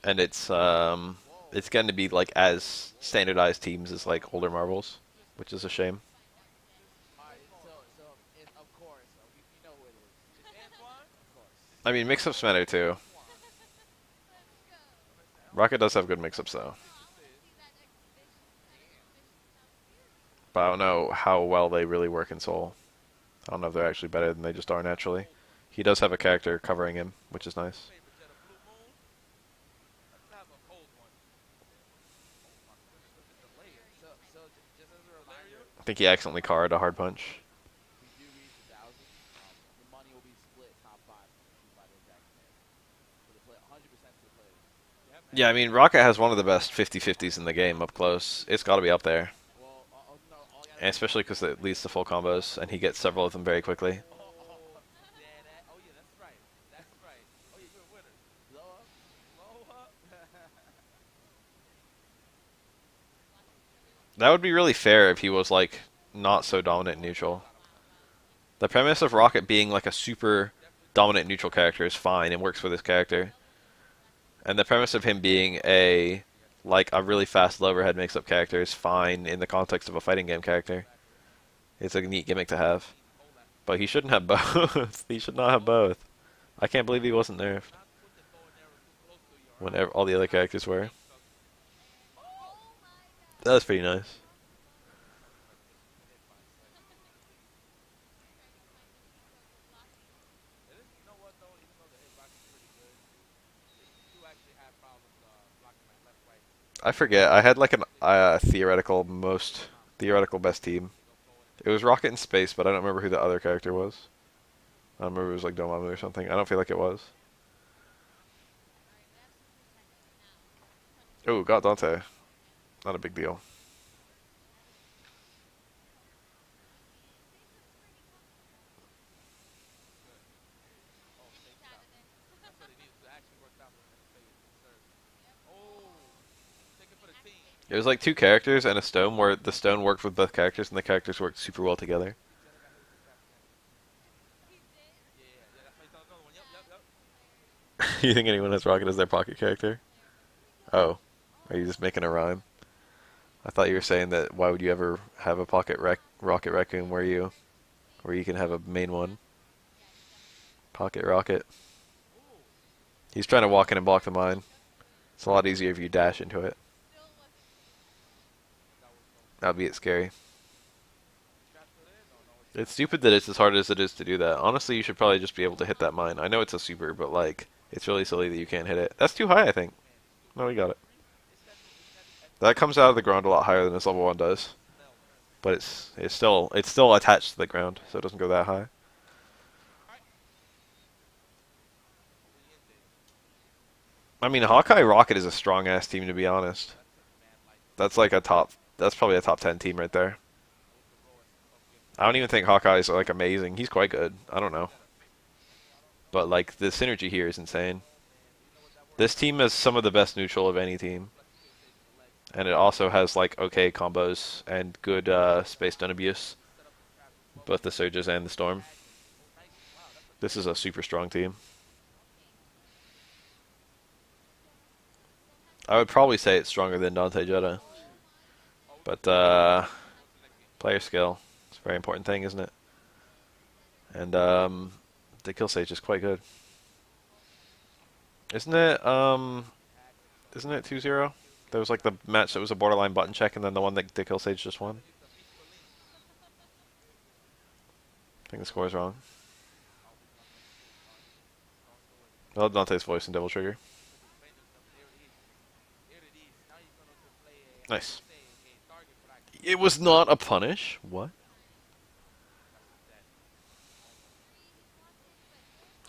And it's going to be like as standardized teams as like older Marvels, which is a shame. I mean, mix-ups matter too. Rocket does have good mix-ups though. But I don't know how well they really work in Soul. I don't know if they're actually better than they just are naturally. He does have a character covering him, which is nice. I think he accidentally carded a hard punch. Yeah, I mean, Rocket has one of the best 50-50s in the game up close. It's got to be up there. And especially because it leads to full combos, and he gets several of them very quickly. That would be really fair if he was, like, not so dominant neutral. The premise of Rocket being, like, a super dominant neutral character is fine and works for this character. And the premise of him being a really fast overhead mix-up character is fine in the context of a fighting game character. It's a neat gimmick to have. But he shouldn't have both. He should not have both. I can't believe he wasn't nerfed. When all the other characters were. That was pretty nice. I forget. I had like a theoretical best team. It was Rocket in Space, but I don't remember who the other character was. I don't remember if it was like Dormammu or something. I don't feel like it was. Oh, got Dante. Not a big deal. It was like two characters and a stone where the stone worked with both characters and the characters worked super well together. You think anyone has Rocket as their pocket character? Oh, are you just making a rhyme? I thought you were saying that why would you ever have a Rocket Raccoon where you can have a main one? Pocket Rocket. He's trying to walk in and block the mine. It's a lot easier if you dash into it. Albeit scary. It's stupid that it's as hard as it is to do that. Honestly, you should probably just be able to hit that mine. I know it's a super, but like, it's really silly that you can't hit it. That's too high, I think. No, we got it. That comes out of the ground a lot higher than this level 1 does. But it's still attached to the ground, so it doesn't go that high. I mean, Hawkeye Rocket is a strong ass team, to be honest. That's like that's probably a top 10 team right there. I don't even think Hawkeye's like amazing. He's quite good. I don't know. But like the synergy here is insane. This team has some of the best neutral of any team. And it also has like okay combos and good space stun abuse. Both the Surges and the Storm. This is a super strong team. I would probably say it's stronger than Dante Jetta. But player skill is a very important thing, isn't it? And the kill stage is quite good. Isn't it 2-0? There was like the match that was a borderline button check and then the one that the kill stage just won. I think the score is wrong. I love Dante's voice in Devil Trigger. Nice. It was not a punish? What?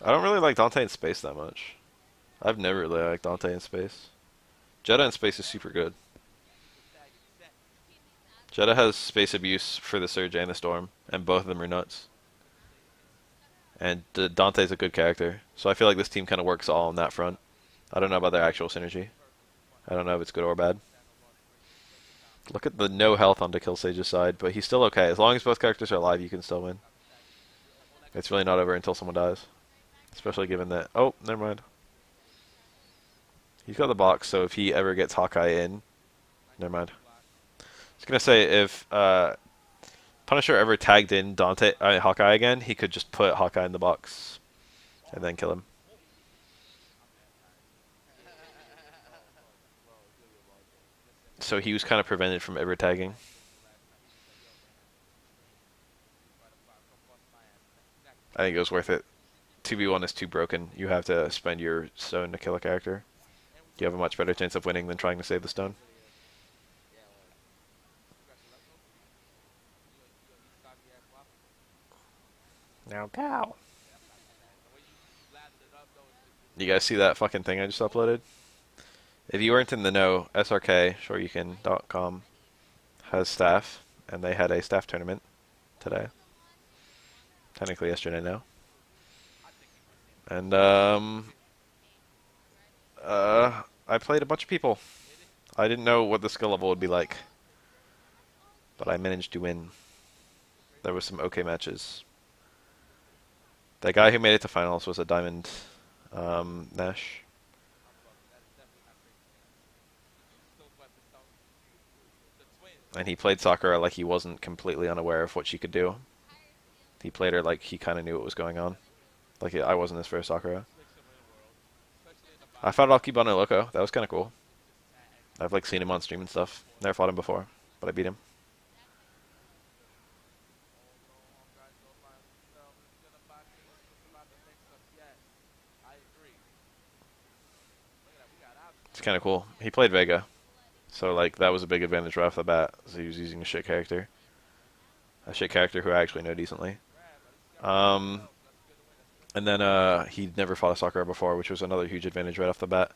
I don't really like Dante in space that much. I've never really liked Dante in space. Jetta in space is super good. Jetta has space abuse for the Surge and the Storm, and both of them are nuts. And Dante's a good character, so I feel like this team kind of works all on that front. I don't know about their actual synergy. I don't know if it's good or bad. Look at the no health on Kill Sage's side, but he's still okay. As long as both characters are alive, you can still win. It's really not over until someone dies. Especially given that... Oh, never mind. He's got the box, so if he ever gets Hawkeye in... Never mind. I was going to say, if Punisher ever tagged in Hawkeye again, he could just put Hawkeye in the box and then kill him. So he was kind of prevented from ever tagging. I think it was worth it. 2v1 is too broken. You have to spend your stone to kill a character. You have a much better chance of winning than trying to save the stone. Now go. You guys see that fucking thing I just uploaded? If you weren't in the know, SRK, shoryuken.com, has staff, and they had a staff tournament today. Technically yesterday now. And I played a bunch of people. I didn't know what the skill level would be like, but I managed to win. There was some okay matches. The guy who made it to finals was a Diamond Nash. And he played Sakura like he wasn't completely unaware of what she could do. He played her like he kind of knew what was going on. Like I wasn't his first Sakura. I fought Akibane Loco. That was kind of cool. I've like seen him on stream and stuff. Never fought him before, but I beat him. It's kind of cool. He played Vega. So, like, that was a big advantage right off the bat. So he was using a shit character. A shit character who I actually know decently. And then he'd never fought a Sakura before, which was another huge advantage right off the bat.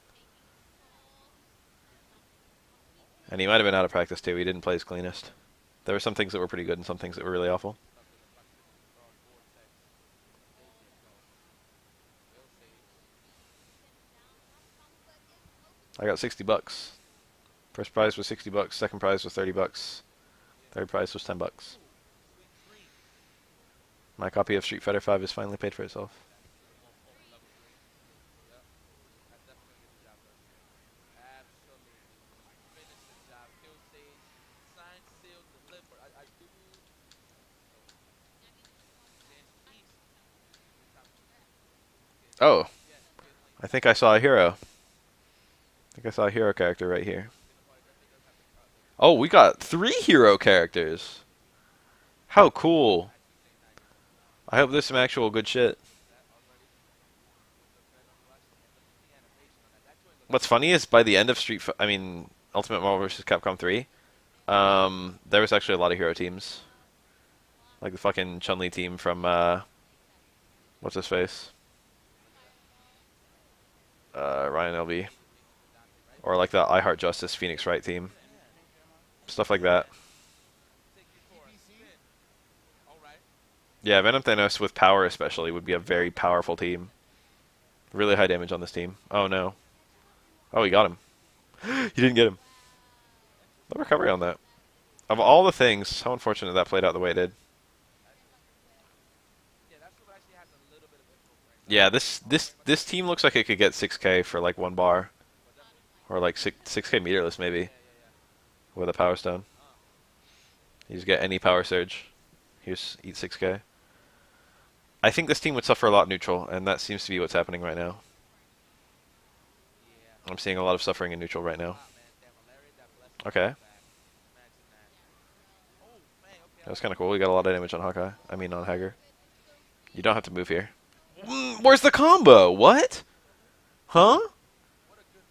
And he might have been out of practice, too. He didn't play his cleanest. There were some things that were pretty good and some things that were really awful. I got 60 bucks. First prize was 60 bucks, second prize was 30 bucks, third prize was 10 bucks. My copy of Street Fighter V is finally paid for itself. Oh, I think I saw a hero. I think I saw a hero character right here. Oh, we got 3 hero characters. How cool. I hope there's some actual good shit. What's funny is by the end of Ultimate Marvel vs. Capcom 3, there was actually a lot of hero teams. Like the fucking Chun-Li team from, what's his face? Ryan LB. Or like the I Heart Justice Phoenix Wright team. Stuff like that. Yeah, Venom Thanos with power especially would be a very powerful team. Really high damage on this team. Oh no. Oh, he got him. He didn't get him. The recovery on that. Of all the things, how unfortunate that played out the way it did. Yeah, this team looks like it could get 6K for like 1 bar. Or like 6K meterless maybe. With a power stone. You just get any power surge. You just eat 6K. I think this team would suffer a lot neutral, and that seems to be what's happening right now. I'm seeing a lot of suffering in neutral right now. Okay. That was kind of cool. We got a lot of damage on Hawkeye. I mean on Hager. You don't have to move here. Where's the combo? What? Huh?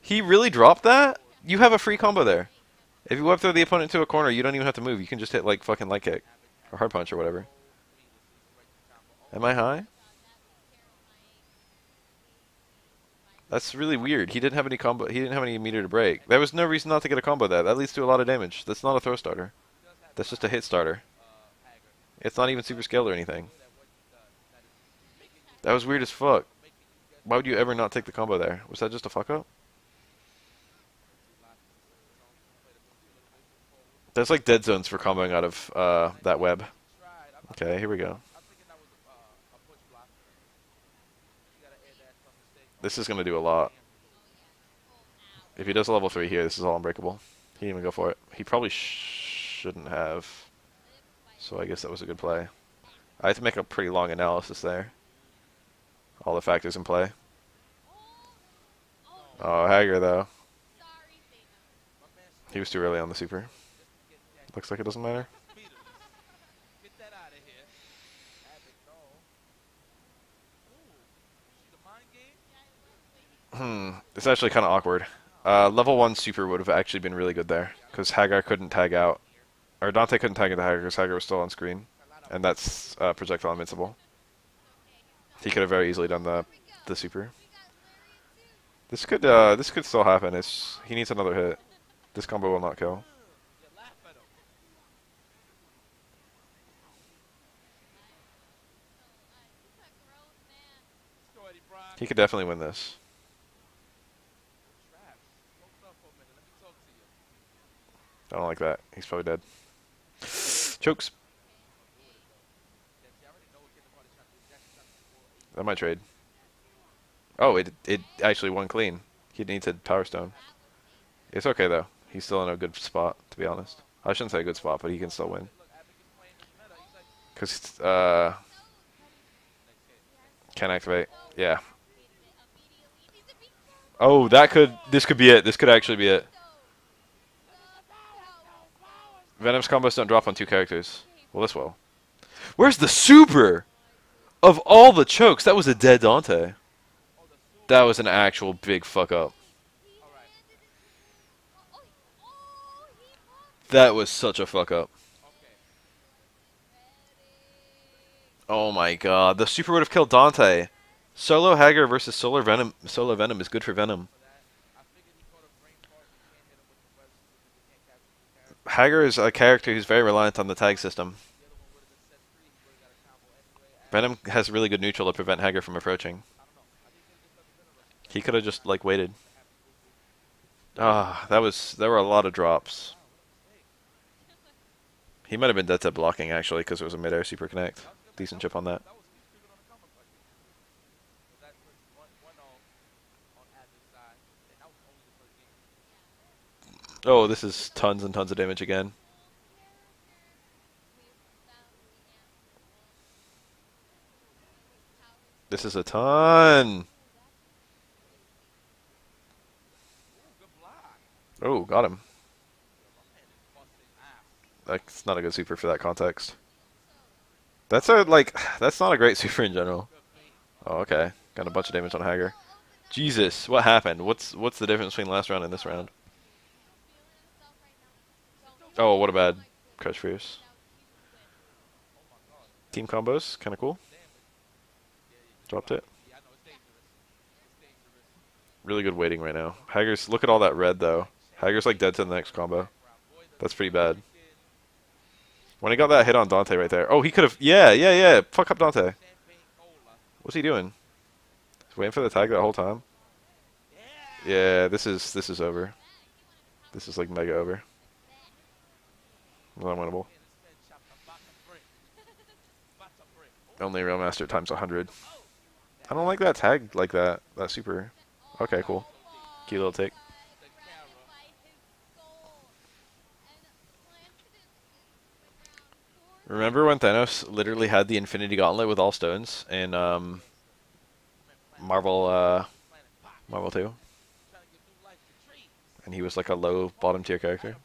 He really dropped that? You have a free combo there. If you whip throw the opponent to a corner, you don't even have to move. You can just hit like fucking light kick. Or hard punch or whatever. Am I high? That's really weird. He didn't have any combo. He didn't have any meter to break. There was no reason not to get a combo there. That leads to a lot of damage. That's not a throw starter. That's just a hit starter. It's not even super scaled or anything. That was weird as fuck. Why would you ever not take the combo there? Was that just a fuck up? There's like dead zones for comboing out of that web. Okay, here we go. This is going to do a lot. If he does a level 3 here, this is all unbreakable. He didn't even go for it. He probably shouldn't have. So I guess that was a good play. I had to make a pretty long analysis there. All the factors in play. Oh, Hager though. He was too early on the super. Looks like it doesn't matter. It's actually kind of awkward. Level 1 super would have actually been really good there. Because Hagar couldn't tag out. Or Dante couldn't tag into Hagar because Hagar was still on screen. And that's projectile invincible. He could have very easily done the super. This could still happen. He needs another hit. This combo will not kill. He could definitely win this. I don't like that. He's probably dead. Chokes. That might trade. Oh, it actually won clean. He needs a power stone. It's okay though. He's still in a good spot, to be honest. I shouldn't say a good spot, but he can still win. Cause can activate. Yeah. Oh, this could be it. This could actually be it. Venom's combos don't drop on 2 characters. Well, this will. Where's the super? Of all the chokes, that was a dead Dante. That was an actual big fuck up. That was such a fuck up. Oh my god, the super would have killed Dante. Solo Hager versus Solo Venom is good for Venom. Hager is a character who's very reliant on the tag system. Venom has really good neutral to prevent Hager from approaching. He could have just like waited. Ah, there were a lot of drops. He might have been dead to blocking actually because it was a mid-air super connect. Decent chip on that. Oh, this is tons and tons of damage again. This is a ton. Oh, got him. That's not a good super for that context. That's a like. That's not a great super in general. Oh, okay. Got a bunch of damage on Hager. Jesus, what happened? What's the difference between last round and this round? Oh, what a bad Crush Fierce. Team combos, kind of cool. Dropped it. Really good waiting right now. Hager's, look at all that red though. Hager's like dead to the next combo. That's pretty bad. When he got that hit on Dante right there. Oh, he could have. Yeah, yeah, yeah. Fuck up Dante. What's he doing? He's waiting for the tag that whole time. Yeah, this is over. This is like mega over. Unwinnable. Only real master times 100. I don't like that tag like that. That super. Okay, cool. Cute little take. Remember when Thanos literally had the Infinity Gauntlet with all stones in Marvel Marvel 2? And he was like a low bottom tier character.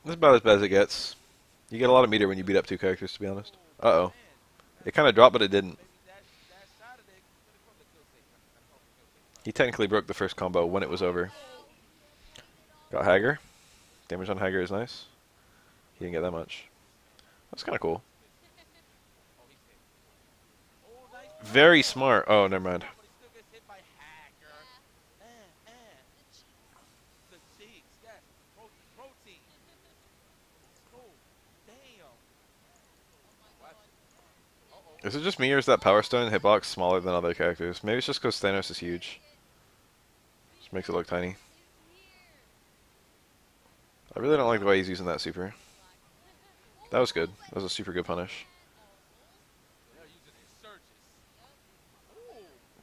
This is about as bad as it gets. You get a lot of meter when you beat up two characters, to be honest. Uh-oh. It kind of dropped, but it didn't. He technically broke the first combo when it was over. Got Hager. Damage on Hager is nice. He didn't get that much. That's kind of cool. Very smart. Oh, never mind. Is it just me or is that Power Stone hitbox smaller than other characters? Maybe it's just because Thanos is huge. Just makes it look tiny. I really don't like the way he's using that super. That was good. That was a super good punish.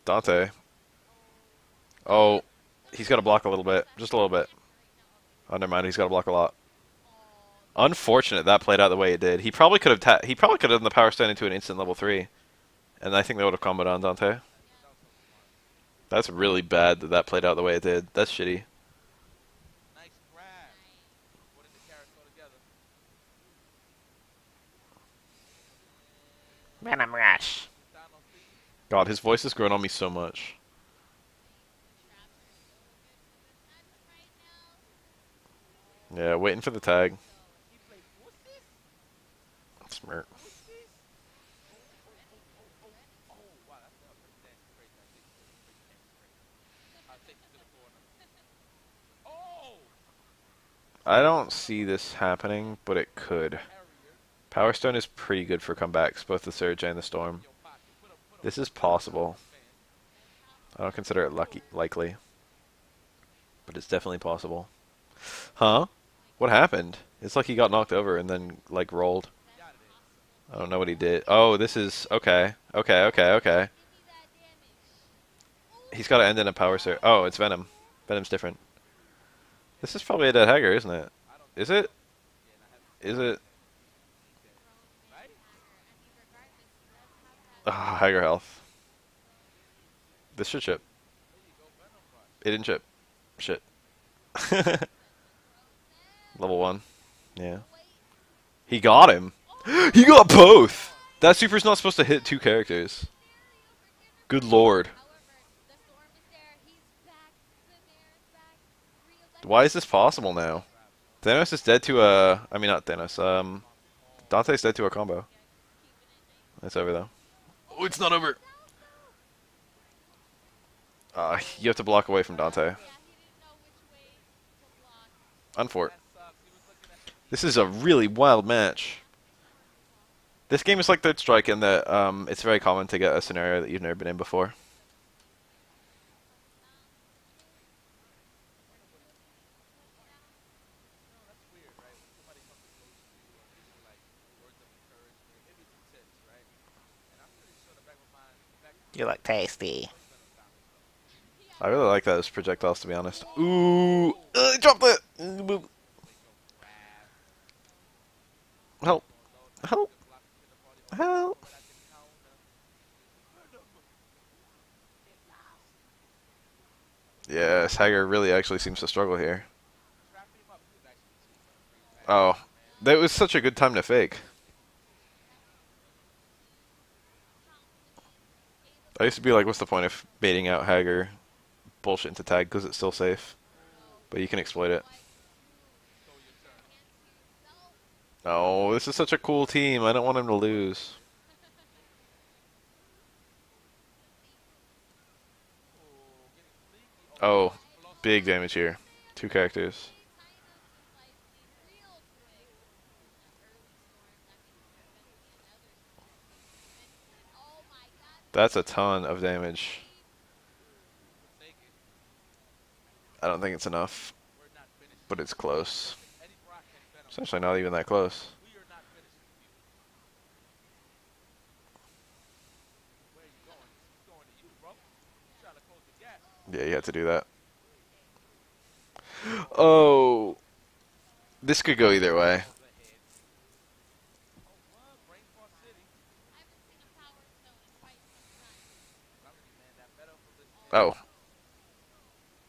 Dante. Oh, he's got to block a little bit. Just a little bit. Oh, never mind. He's got to block a lot. Unfortunate that played out the way it did. He probably could have he probably could have done the Power Stone into an instant level 3. And I think they would have comboed on Dante. That's really bad that that played out the way it did. That's shitty. Venom Rush. God, his voice has grown on me so much. Yeah, waiting for the tag. Smart. I don't see this happening, but it could. Power Stone is pretty good for comebacks, both the Surge and the Storm. This is possible. I don't consider it likely, but it's definitely possible. Huh? What happened? It's like he got knocked over and then, like, rolled. I don't know what he did. Oh, this is... Okay. Okay, okay, okay. He's got to end in a Power Surge. Oh, it's Venom. Venom's different. This is probably a dead Hager, isn't it? Is it? Is it? Oh, Hager health. This should chip. It didn't chip. Shit. Level 1. Yeah. He got him. He got both! That super's not supposed to hit two characters. Good lord. Why is this possible now? Thanos is dead to a... I mean, not Thanos. Dante's dead to a combo. It's over, though. Oh, it's not over! You have to block away from Dante. Unfort. This is a really wild match. This game is like Third Strike in that it's very common to get a scenario that you've never been in before. You look tasty. I really like those projectiles, to be honest. Ooh! Drop it! Hager really actually seems to struggle here. Oh, that was such a good time to fake. I used to be like, what's the point of baiting out Hager bullshit into tag because it's still safe, but you can exploit it. Oh, this is such a cool team. I don't want him to lose. Oh, big damage here. Two characters. That's a ton of damage. I don't think it's enough, but it's close. It's actually not even that close. Yeah, you had to do that. Oh, this could go either way. Oh,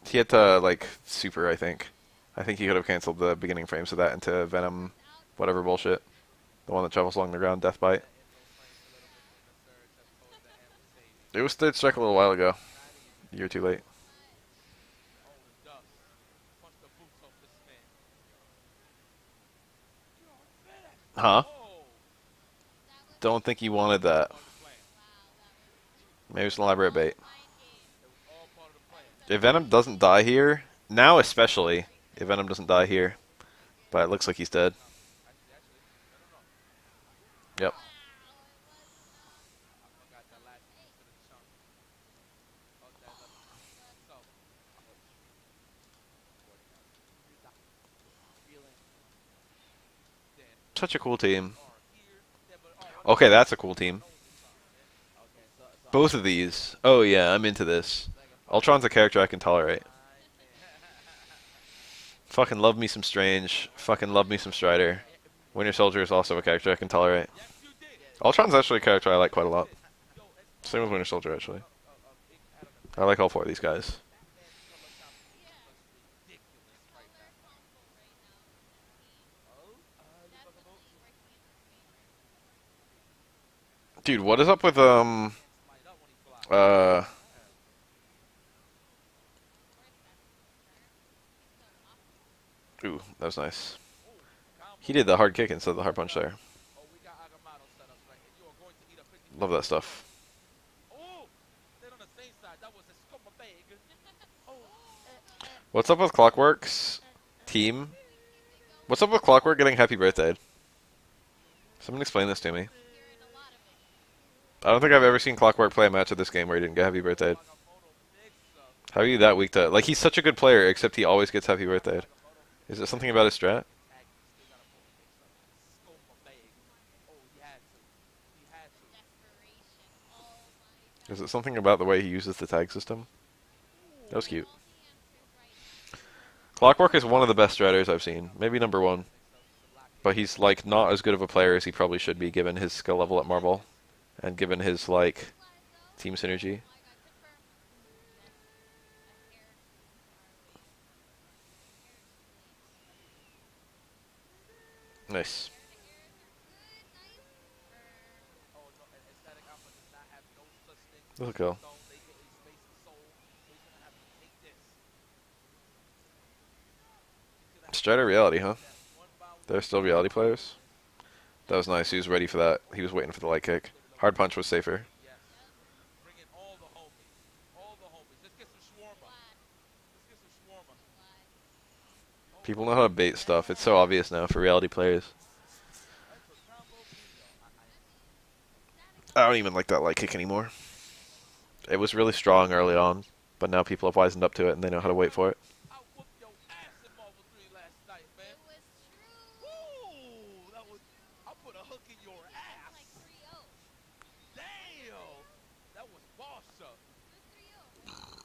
he had to, like, super, I think. I think he could have canceled the beginning frames of that into Venom, whatever bullshit. The one that travels along the ground, Death Bite. It was third strike a little while ago. You're too late. Huh? Don't think he wanted that. Maybe it's an elaborate bait. If Venom doesn't die here, now especially, if Venom doesn't die here, but it looks like he's dead. Yep. Such a cool team. Okay, that's a cool team. Both of these. Oh yeah, I'm into this. Ultron's a character I can tolerate. Fucking love me some Strange. Fucking love me some Strider. Winter Soldier is also a character I can tolerate. Ultron's actually a character I like quite a lot. Same with Winter Soldier, actually. I like all four of these guys. Dude, what is up with, uh... Ooh, that was nice. He did the hard kick instead of the hard punch there. Love that stuff. What's up with Clockwork's team? What's up with Clockwork getting happy birthday? Someone explain this to me. I don't think I've ever seen Clockwork play a match of this game where he didn't get happy birthday. How are you that weak to... Like, he's such a good player, except he always gets happy birthday. Is it something about his strat? Is it something about the way he uses the tag system? That was cute. Clockwork is one of the best straters I've seen. Maybe number one. But he's, like, not as good of a player as he probably should be, given his skill level at Marble. And given his, like, team synergy. Nice. That'll go. Strider reality, huh? They're still reality players? That was nice. He was ready for that. He was waiting for the light kick. Hard punch was safer. People know how to bait stuff. It's so obvious now for reality players. I don't even like that light kick anymore. It was really strong early on, but now people have wisened up to it and they know how to wait for it.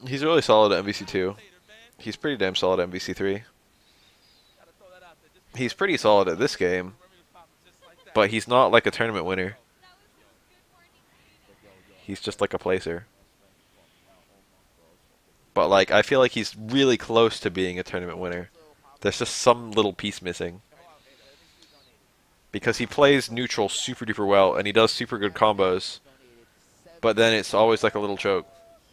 He's really solid at MVC2. He's pretty damn solid at MVC3. He's pretty solid at this game, but he's not like a tournament winner. He's just like a placer. but like I feel like he's really close to being a tournament winner. There's just some little piece missing because he plays neutral super duper well and he does super good combos, but then it's always like a little choke.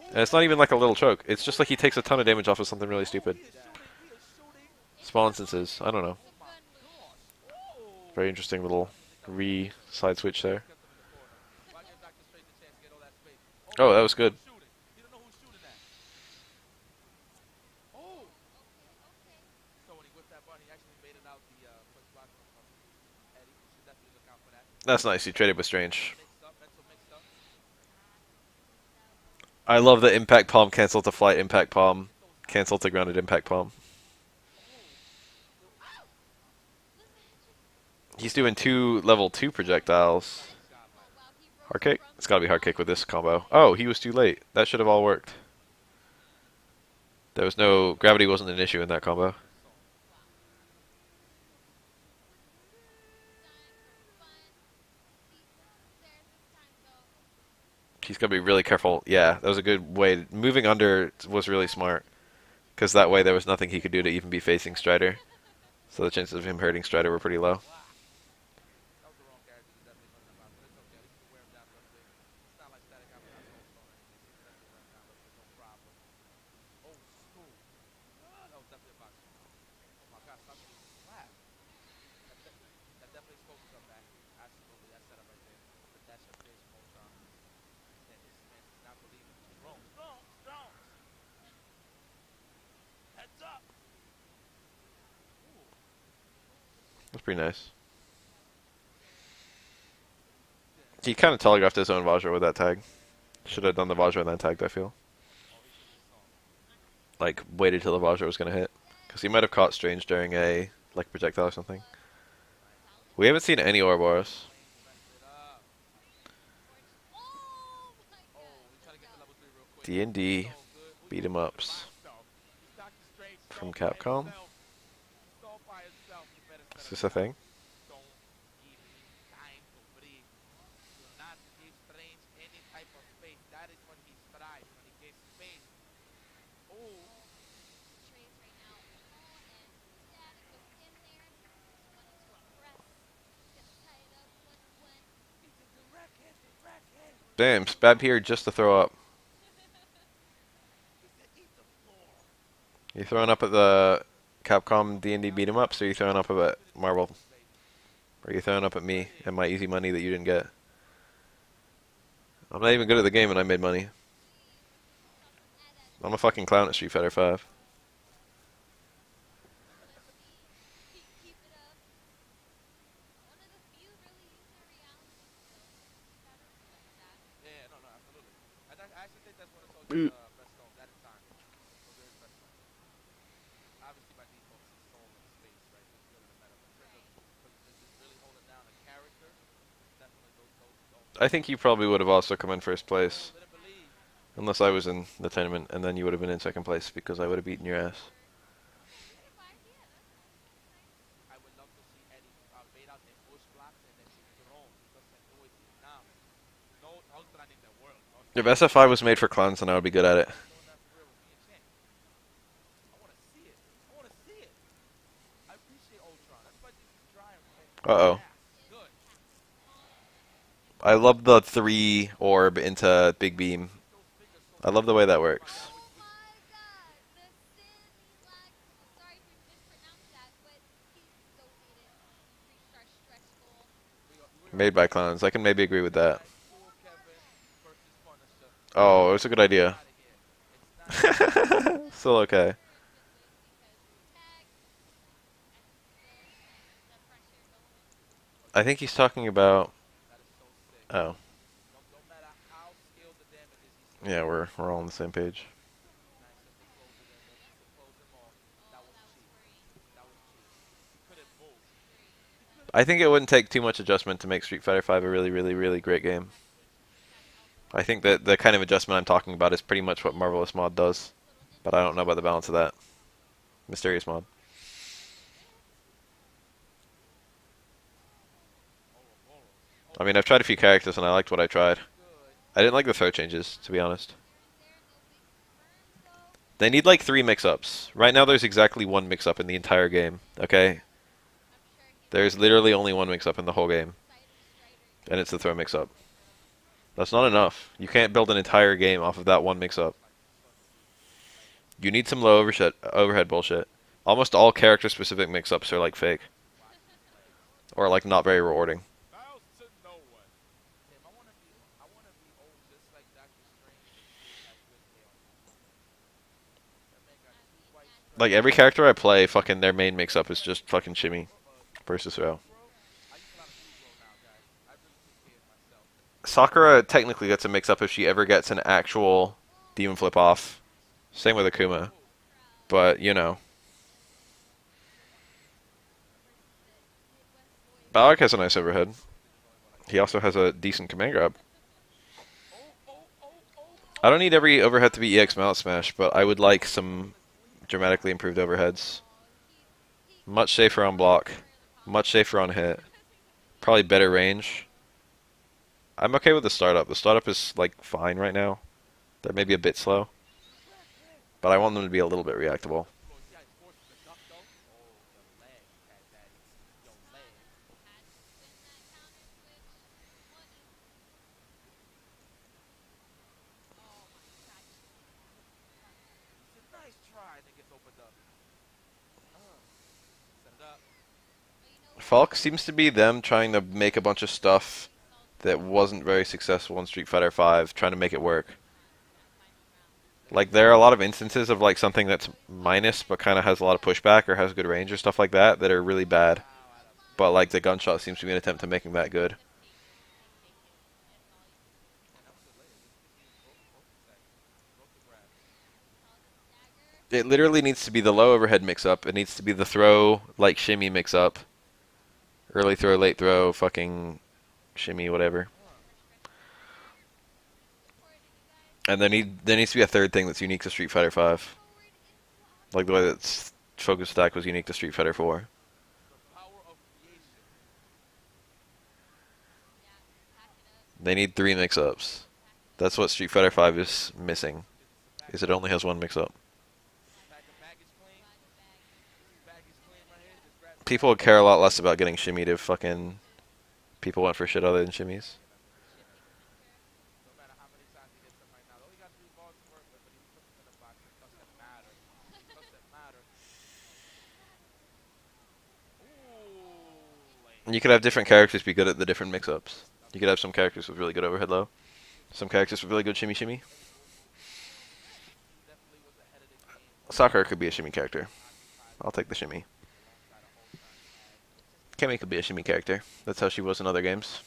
And it's not even like a little choke. It's just like he takes a ton of damage off of something really stupid. Small instances. I don't know. Very interesting little side switch there. Oh, that was good. That's nice. He traded with Strange. I love the impact palm cancel to flight impact palm. Cancel to grounded impact palm. He's doing 2 level 2 projectiles. Hard kick? It's gotta be hard kick with this combo. Oh, he was too late. That should have all worked. There was no... Gravity wasn't an issue in that combo. He's gotta be really careful. Yeah, that was a good way. Moving under was really smart. Because that way there was nothing he could do to even be facing Strider. So the chances of him hurting Strider were pretty low. That's pretty nice. He kind of telegraphed his own Vajra with that tag. Should have done the Vajra and then tagged, I feel. Like, waited till the Vajra was going to hit. Because he might have caught Strange during a, like, projectile or something. We haven't seen any Ouroboros. D&D beat 'em ups from Capcom. Is this a thing? Damn, Spab here just to throw up. You throwing up at the Capcom D&D beat 'em ups, or you throwing up at Marvel? Or are you throwing up at me and my easy money that you didn't get? I'm not even good at the game and I made money. I'm a fucking clown at Street Fighter 5. I think you probably would have also come in first place. Unless I was in the tournament, and then you would have been in second place because I would have beaten your ass. If SF5 was made for clowns, then I would be good at it. Uh-oh. I love the 3 orb into Big Beam. I love the way that works. Made by clowns. I can maybe agree with that. Oh, it's a good idea. Still okay. I think he's talking about... Oh. Yeah, we're all on the same page. I think it wouldn't take too much adjustment to make Street Fighter 5 a really, really, really great game. I think that the kind of adjustment I'm talking about is pretty much what Marvelous Mod does. But I don't know about the balance of that. Mysterious Mod. I mean, I've tried a few characters and I liked what I tried. I didn't like the throw changes, to be honest. They need like 3 mix-ups. Right now there's exactly 1 mix-up in the entire game, okay? There's literally only 1 mix-up in the whole game, and it's the throw mix-up. That's not enough. You can't build an entire game off of that 1 mix-up. You need some low overhead bullshit. Almost all character-specific mix-ups are like fake, or like not very rewarding. Like every character I play, fucking their main mix-up is just fucking shimmy versus throw. Sakura technically gets a mix-up if she ever gets an actual demon flip off. Same with Akuma. But, you know. Balak has a nice overhead. He also has a decent command grab. I don't need every overhead to be EX mallet smash, but I would like some dramatically improved overheads. Much safer on block. Much safer on hit. Probably better range. I'm okay with the startup. The startup is, like, fine right now. They're maybe a bit slow. But I want them to be a little bit reactable. Falk seems to be them trying to make a bunch of stuff that wasn't very successful in Street Fighter V, trying to make it work. Like, there are a lot of instances of, like, something that's minus but kind of has a lot of pushback or has good range or stuff like that that are really bad. But, like, the gunshot seems to be an attempt at making that good. It literally needs to be the low overhead mix-up. It needs to be the throw, like, shimmy mix-up. Early throw, late throw, fucking shimmy, whatever. And there needs to be a third thing that's unique to Street Fighter V. Like the way that focus attack was unique to Street Fighter 4. They need 3 mix-ups. That's what Street Fighter 5 is missing. Is it only has 1 mix-up. People would care a lot less about getting shimmied if fucking people went for shit other than shimmies. You could have different characters be good at the different mix-ups. You could have some characters with really good overhead low. Some characters with really good shimmy shimmy. Sakura could be a shimmy character. I'll take the shimmy. Kemi could be a shimmy character. That's how she was in other games.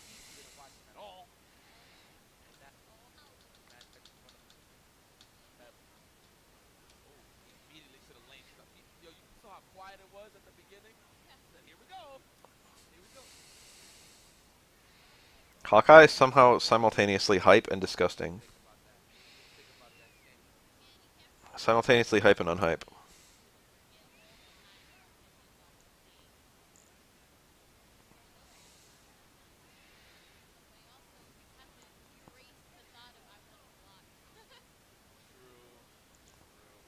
Hawkeye is somehow simultaneously hype and disgusting. Simultaneously hype and unhype.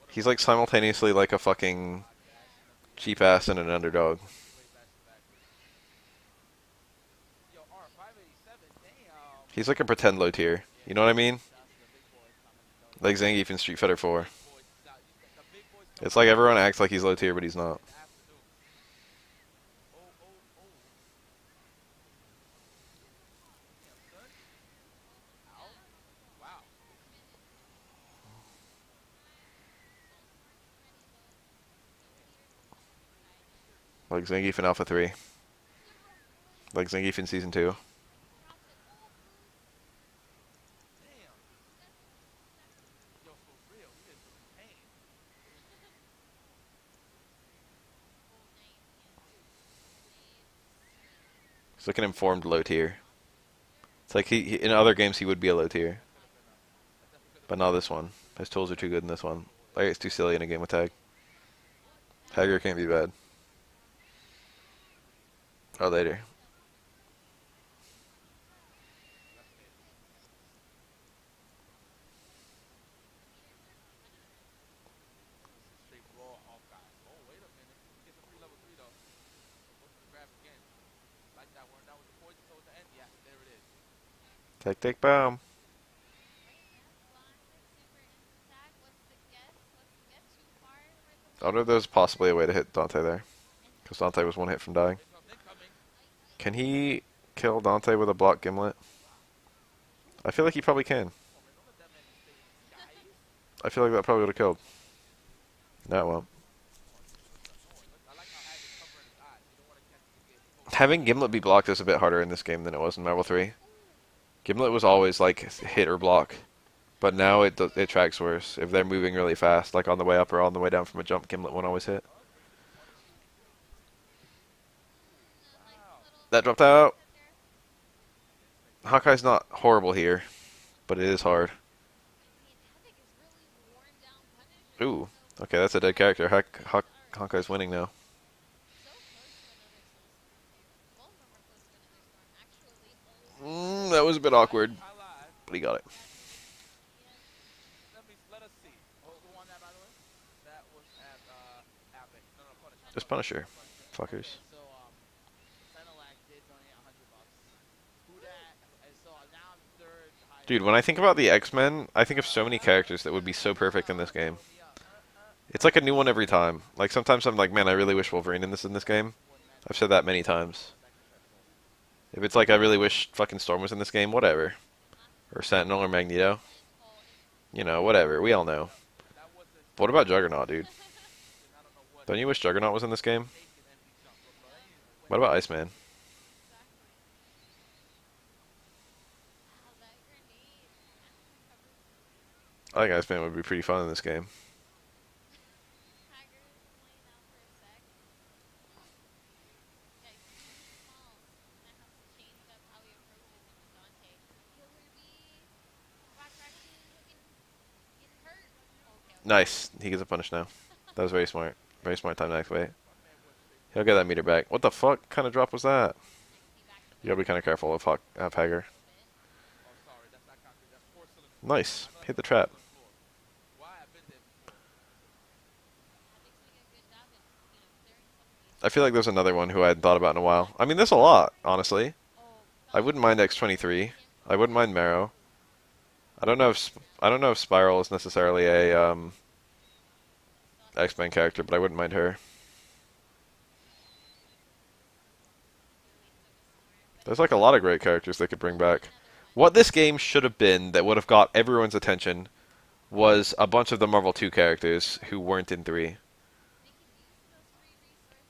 He's like simultaneously like a fucking cheap ass and an underdog. He's like a pretend low tier. You know what I mean? Like Zangief in Street Fighter 4. It's like everyone acts like he's low tier, but he's not. Like Zangief in Alpha 3. Like Zangief in Season 2. He's like an informed low tier. It's like in other games he would be a low tier. But not this one. His tools are too good in this one. Like it's too silly in a game with tag. Hager can't be bad. Oh, later. Take, boom. I wonder if there's possibly a way to hit Dante there. Because Dante was one hit from dying. Can he kill Dante with a block gimlet? I feel like he probably can. I feel like that probably would have killed. No, it won't. Having Gimlet be blocked is a bit harder in this game than it was in Marvel 3. Gimlet was always like hit or block, but now it tracks worse. If they're moving really fast, like on the way up or on the way down from a jump, Gimlet won't always hit. That dropped out. Hawkeye's not horrible here, but it is hard. Ooh, okay, that's a dead character. Hawkeye's winning now. That was a bit awkward, but he got it. Just Punisher, fuckers. Dude, when I think about the X-Men, I think of so many characters that would be so perfect in this game. It's like a new one every time. Like sometimes I'm like, man, I really wish Wolverine in this game. I've said that many times. If it's like I really wish fucking Storm was in this game, whatever. Or Sentinel or Magneto. You know, whatever. We all know. But what about Juggernaut, dude? Don't you wish Juggernaut was in this game? What about Iceman? I think Iceman would be pretty fun in this game. Nice. He gets a punish now. That was very smart. Very smart time to activate. He'll get that meter back. What the fuck kind of drop was that? You gotta be kind of careful of Hager. Nice. Hit the trap. I feel like there's another one who I hadn't thought about in a while. I mean, there's a lot, honestly. I wouldn't mind X-23. I wouldn't mind Marrow. I don't know if Spiral is necessarily a X-Men character, but I wouldn't mind her. There's like a lot of great characters they could bring back. What this game should have been that would have got everyone's attention was a bunch of the Marvel 2 characters who weren't in 3.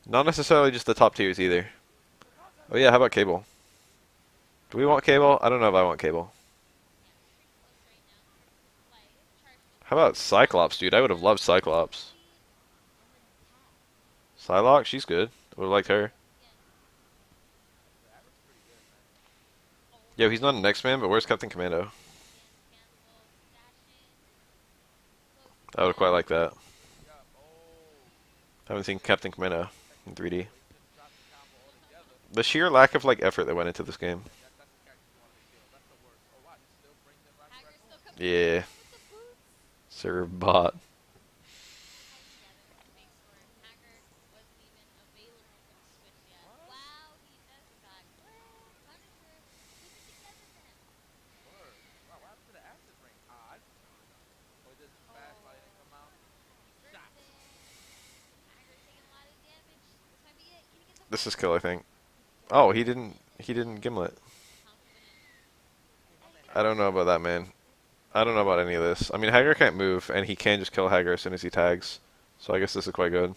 Not necessarily just the top tiers either. Oh yeah, how about Cable? Do we want Cable? I don't know if I want Cable. How about Cyclops, dude? I would have loved Cyclops. Psylocke, she's good. I would have liked her. Yo, he's not an X-Man, but where's Captain Commando? I would have quite liked that. I haven't seen Captain Commando in 3D. The sheer lack of like effort that went into this game. Yeah. Serve bot. This is kill, I think. Oh, he didn't. He didn't Gimlet. I don't know about that, man. I don't know about any of this. I mean, Hager can't move, and he can just kill Hager as soon as he tags. So I guess this is quite good.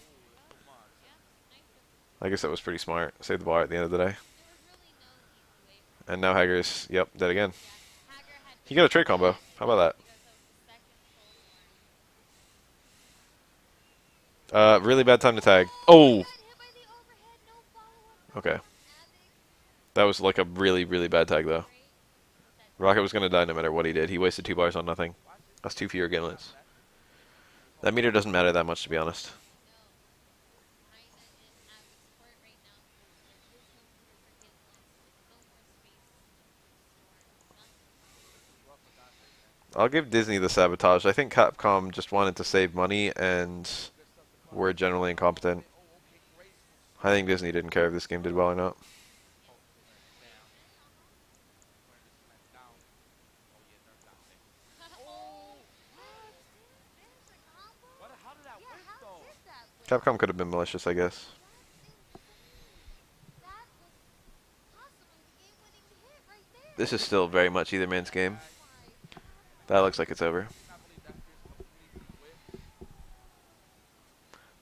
I guess that was pretty smart. Saved the bar at the end of the day. And now Hager's, yep, dead again. He got a trade combo. How about that? Really bad time to tag. Oh! Okay. That was like a really, really bad tag, though. Rocket was going to die no matter what he did. He wasted 2 bars on nothing. That's 2 fewer gimlets. That meter doesn't matter that much, to be honest. I'll give Disney the sabotage. I think Capcom just wanted to save money and were generally incompetent. I think Disney didn't care if this game did well or not. Capcom could have been malicious, I guess. This is still very much either man's game. That looks like it's over.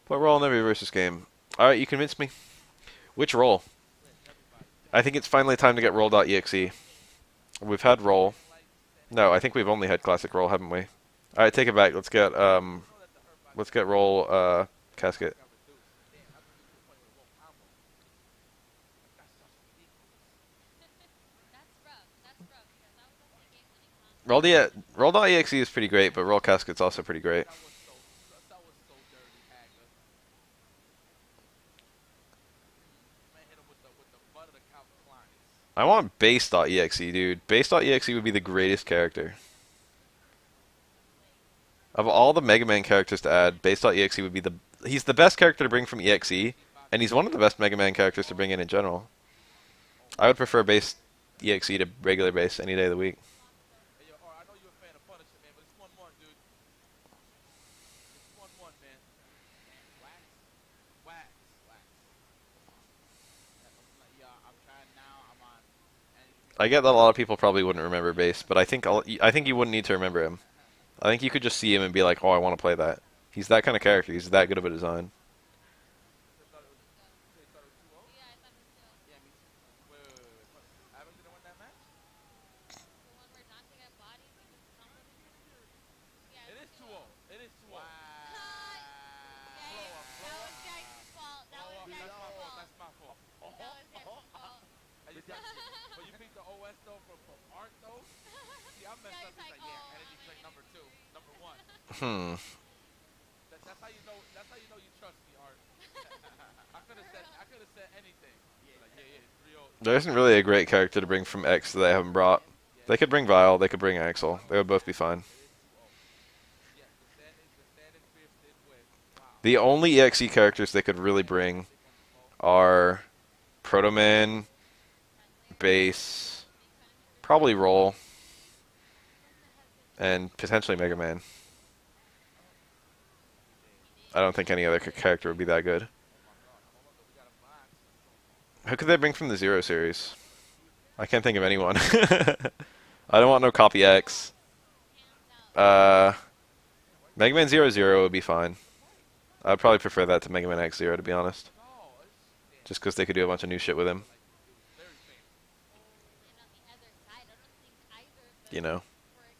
But roll in every versus game. Alright, you convinced me. Which roll? I think it's finally time to get roll.exe. We've had roll. No, I think we've only had classic roll, haven't we? Alright, take it back. Let's get roll casket. Roll.exe is pretty great, but roll casket's also pretty great. I want base.exe, dude. Base.exe would be the greatest character. Of all the Mega Man characters to add, base.exe would be he's the best character to bring from exe, and he's one of the best Mega Man characters to bring in general. I would prefer base.exe to regular base any day of the week. I get that a lot of people probably wouldn't remember base, but I think you wouldn't need to remember him. I think you could just see him and be like, oh, I want to play that. He's that kind of character. He's that good of a design. Hmm. There isn't really a great character to bring from X that they haven't brought. They could bring Vile, they could bring Axel. They would both be fine. The only EXE characters they could really bring are Proto Man, Base, probably Roll, and potentially Mega Man. I don't think any other character would be that good. Who could they bring from the Zero series? I can't think of anyone. I don't want no Copy X. Mega Man 00 would be fine. I'd probably prefer that to Mega Man X0, to be honest. Just because they could do a bunch of new shit with him. You know?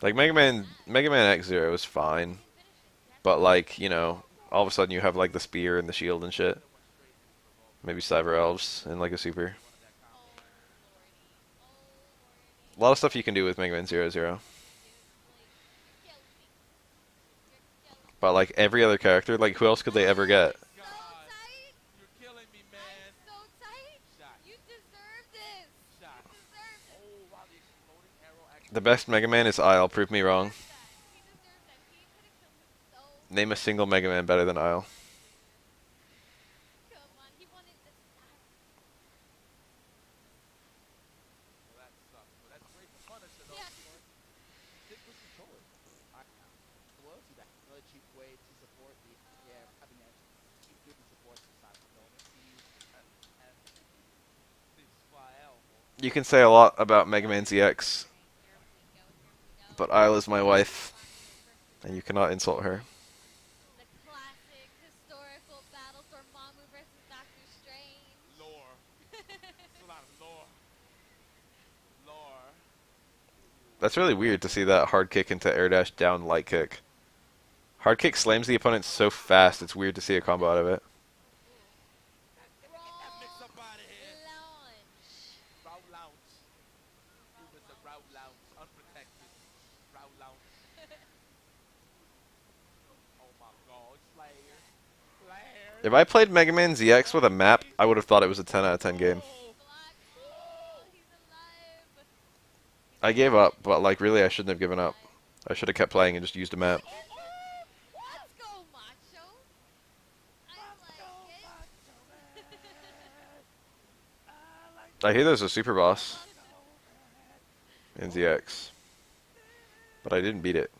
Like, Mega Man X0 is fine. But, like, you know, all of a sudden you have, like, the spear and the shield and shit. Maybe Cyber Elves and, like, a super. A lot of stuff you can do with Mega Man 00. But, like, every other character, like, who else could they ever get? The best Mega Man is Isle, prove me wrong. Name a single Mega Man better than Isle. You can say a lot about Mega Man ZX, but Isle is my wife, and you cannot insult her. That's really weird to see that hard kick into air dash down light kick. Hard kick slams the opponent so fast, it's weird to see a combo out of it. If I played Mega Man ZX with a map, I would have thought it was a 10 out of 10 game. I gave up, but like really I shouldn't have given up. I should have kept playing and just used a map. I hear there's a super boss in ZX, but I didn't beat it.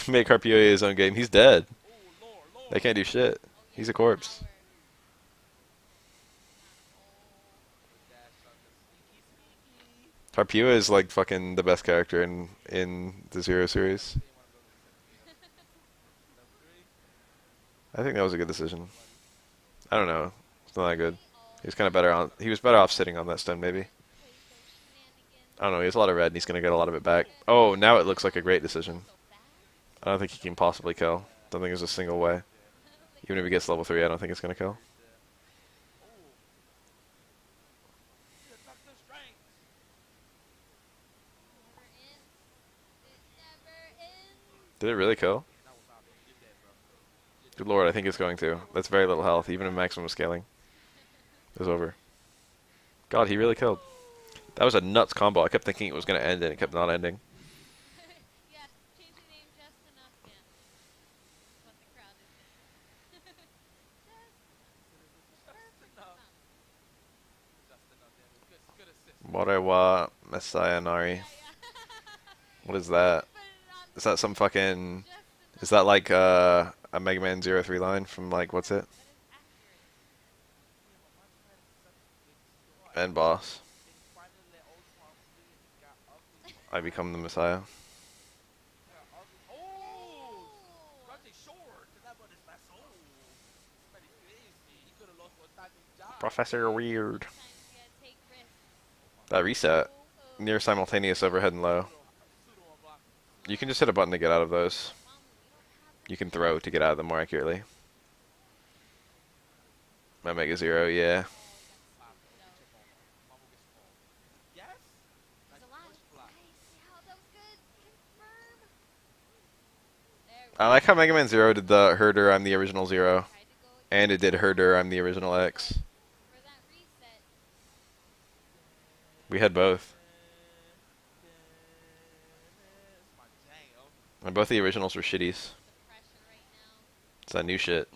Make Harpioia his own game. He's dead. They can't do shit. He's a corpse. Tarpua is like fucking the best character in the Zero series. I think that was a good decision. I don't know. It's not that good. He was kind of better on. He was better off sitting on that stone, maybe. I don't know. He has a lot of red, and he's gonna get a lot of it back. Oh, now it looks like a great decision. I don't think he can possibly kill. Don't think there's a single way. Even if he gets level 3, I don't think it's gonna kill. Did it really kill? Good lord, I think it's going to. That's very little health, even in maximum scaling. It was over. God, he really killed. That was a nuts combo. I kept thinking it was gonna end, and it kept not ending. Morewa Messiah Nari. What is that? Is that some fucking... Is that like a Mega Man 03 line from like, what's it? End boss. I become the Messiah. Professor Weird. That reset. Near simultaneous overhead and low. You can just hit a button to get out of those. You can throw to get out of them more accurately. Omega Zero, yeah. I like how Mega Man Zero did the Herder, I'm the original Zero. And it did Herder, I'm the original X. We had both. And both the originals were shitties. It's that new shit.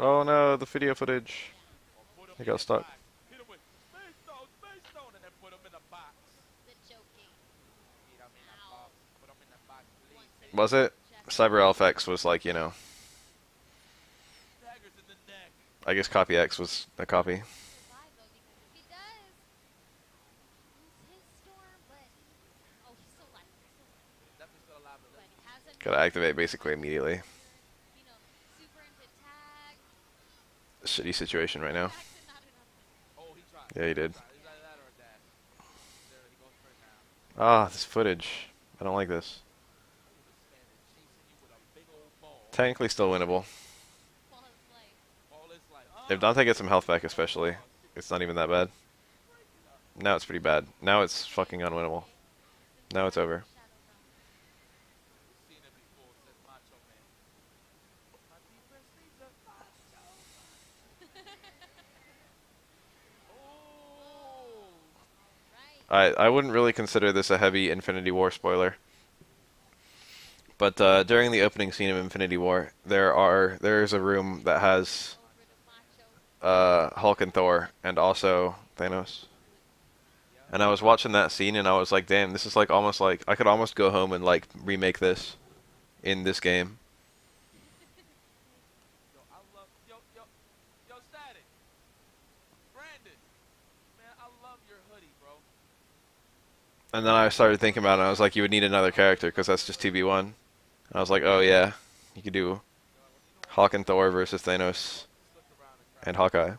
Oh no, the video footage. It got stuck. Was it? Cyber Elf X was like, you know. I guess Copy X was a copy. Gotta activate basically immediately. Shitty situation right now. Yeah, he did. Ah, this footage. I don't like this. Technically still winnable. If Dante gets some health back especially, it's not even that bad. Now it's pretty bad. Now it's fucking unwinnable. Now it's over. I wouldn't really consider this a heavy Infinity War spoiler. But during the opening scene of Infinity War, there's a room that has Hulk and Thor, and also Thanos. And I was watching that scene, and I was like, "Damn, this is like almost like I could almost go home and like remake this in this game." And then I started thinking about it, and I was like, "You would need another character because that's just 2v1." And I was like, "Oh yeah, you could do Hulk and Thor versus Thanos and Hawkeye."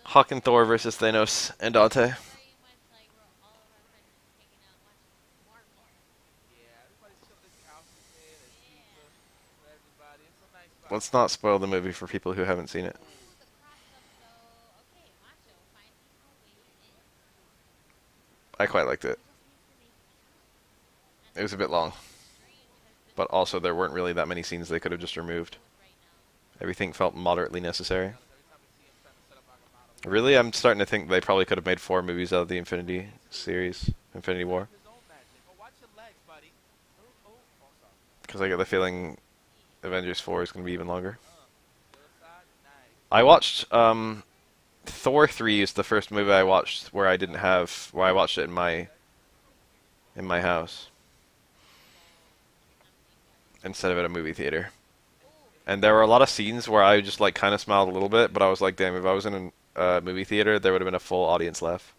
Hulk and Thor versus Thanos and Dante. Let's not spoil the movie for people who haven't seen it. I quite liked it. It was a bit long, but also there weren't really that many scenes they could have just removed. Everything felt moderately necessary. Really, I'm starting to think they probably could have made 4 movies out of the Infinity series, Infinity War, because I get the feeling Avengers 4 is going to be even longer. I watched Thor 3 is the first movie I watched where I watched it in my house instead of at a movie theater. And there were a lot of scenes where I just like kind of smiled a little bit, but I was like, damn, if I was in a movie theater, there would have been a full audience laugh.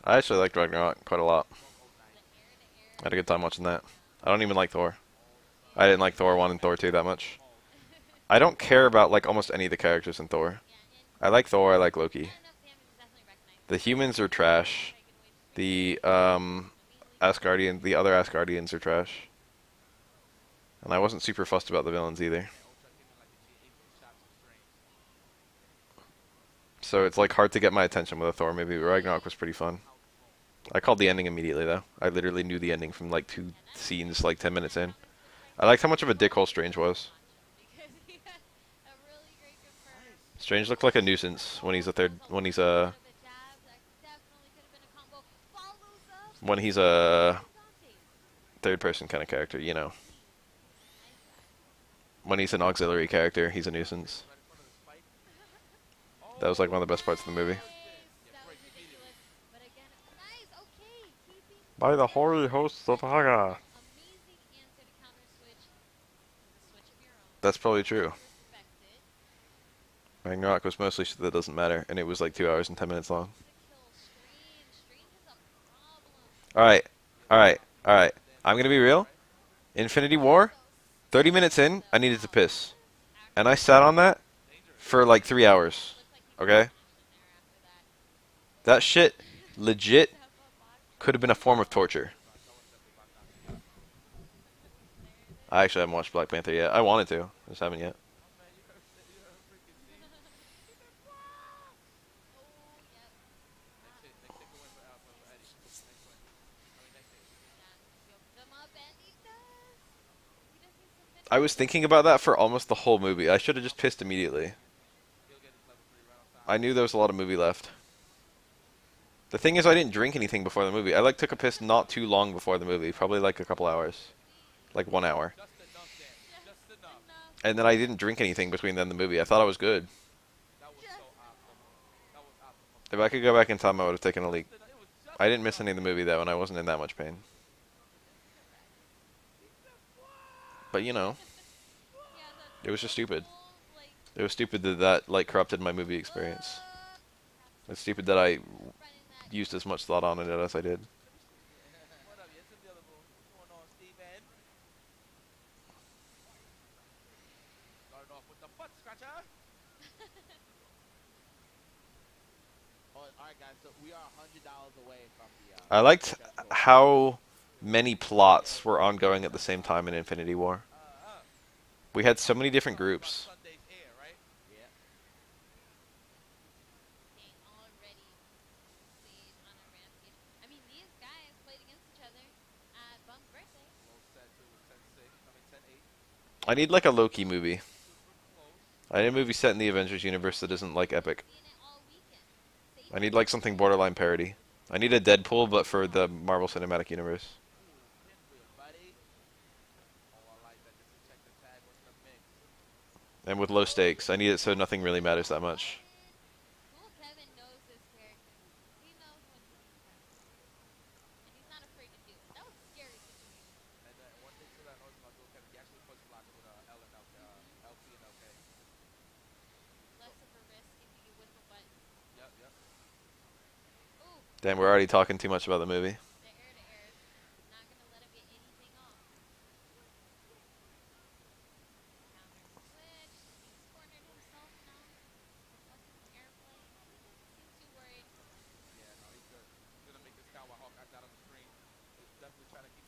I actually liked Ragnarok quite a lot. I had a good time watching that. I don't even like Thor. I didn't like Thor 1 and Thor 2 that much. I don't care about like almost any of the characters in Thor. I like Thor, I like Loki. The humans are trash. The the other Asgardians are trash. And I wasn't super fussed about the villains either. So it's like hard to get my attention with a Thor movie, but Ragnarok was pretty fun. I called the ending immediately though. I literally knew the ending from like 2 scenes, like 10 minutes in. I liked how much of a dickhole Strange was. Strange looked like a nuisance when he's a third person kind of character, you know. When he's an auxiliary character, he's a nuisance. That was like one of the best parts of the movie. By the hoary hosts of Haga. That's probably true. Ragnarok was mostly shit that doesn't matter, and it was like 2 hours and 10 minutes long. Alright, alright, alright. I'm gonna be real. Infinity War, 30 minutes in, I needed to piss. And I sat on that for like 3 hours. Okay? That shit legit could have been a form of torture. I actually haven't watched Black Panther yet. I wanted to. I just haven't yet. I was thinking about that for almost the whole movie. I should have just pissed immediately. I knew there was a lot of movie left. The thing is, I didn't drink anything before the movie. I like took a piss not too long before the movie, probably like a couple hours, like 1 hour, and then I didn't drink anything between then and the movie. I thought I was good. If I could go back in time, I would have taken a leak. I didn't miss any of the movie though, and I wasn't in that much pain. But you know, it was just stupid. It was stupid that that like corrupted my movie experience. It's stupid that I used as much thought on it as I did. I liked how many plots were ongoing at the same time in Infinity War. We had so many different groups. I need like a Loki movie. I need a movie set in the Avengers universe that isn't like epic. I need like something borderline parody. I need a Deadpool, but for the Marvel Cinematic Universe. And with low stakes. I need it so nothing really matters that much. Damn, we're already talking too much about the movie.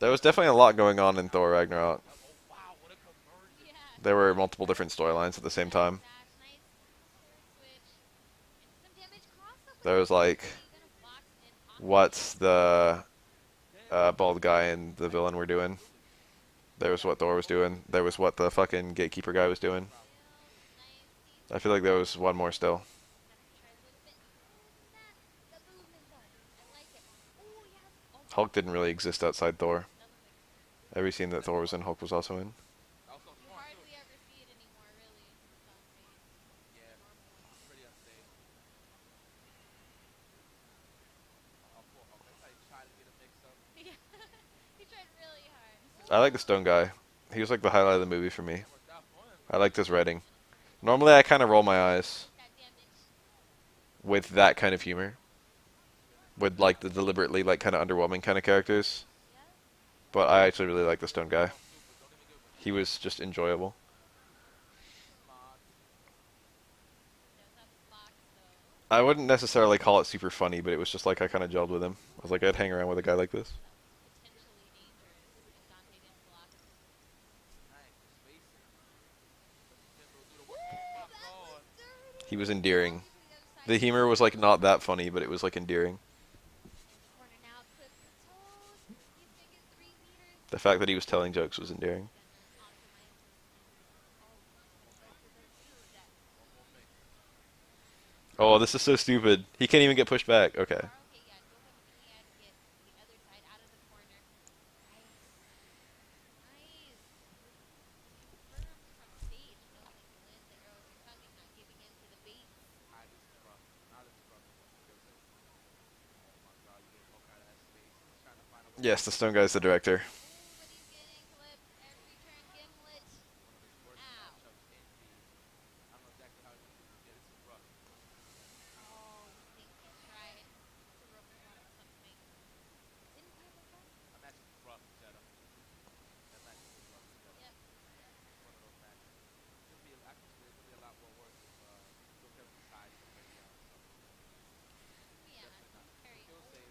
There was definitely a lot going on in Thor Ragnarok. There were multiple different storylines at the same time. There was like, what's the bald guy and the villain were doing. There was what Thor was doing. There was what the fucking gatekeeper guy was doing. I feel like there was one more still. Hulk didn't really exist outside Thor. Every scene that Thor was in, Hulk was also in. I like the Stone guy. He was like the highlight of the movie for me. I liked his writing. Normally, I kind of roll my eyes with that kind of humor, with like the deliberately like kind of underwhelming kind of characters. But I actually really like the Stone guy. He was just enjoyable. I wouldn't necessarily call it super funny, but it was just like I kind of gelled with him. I was like, I'd hang around with a guy like this. He was endearing. The humor was like not that funny, but it was like endearing. The fact that he was telling jokes was endearing. Oh, this is so stupid. He can't even get pushed back. Okay. Yes, the Stone guy's the director.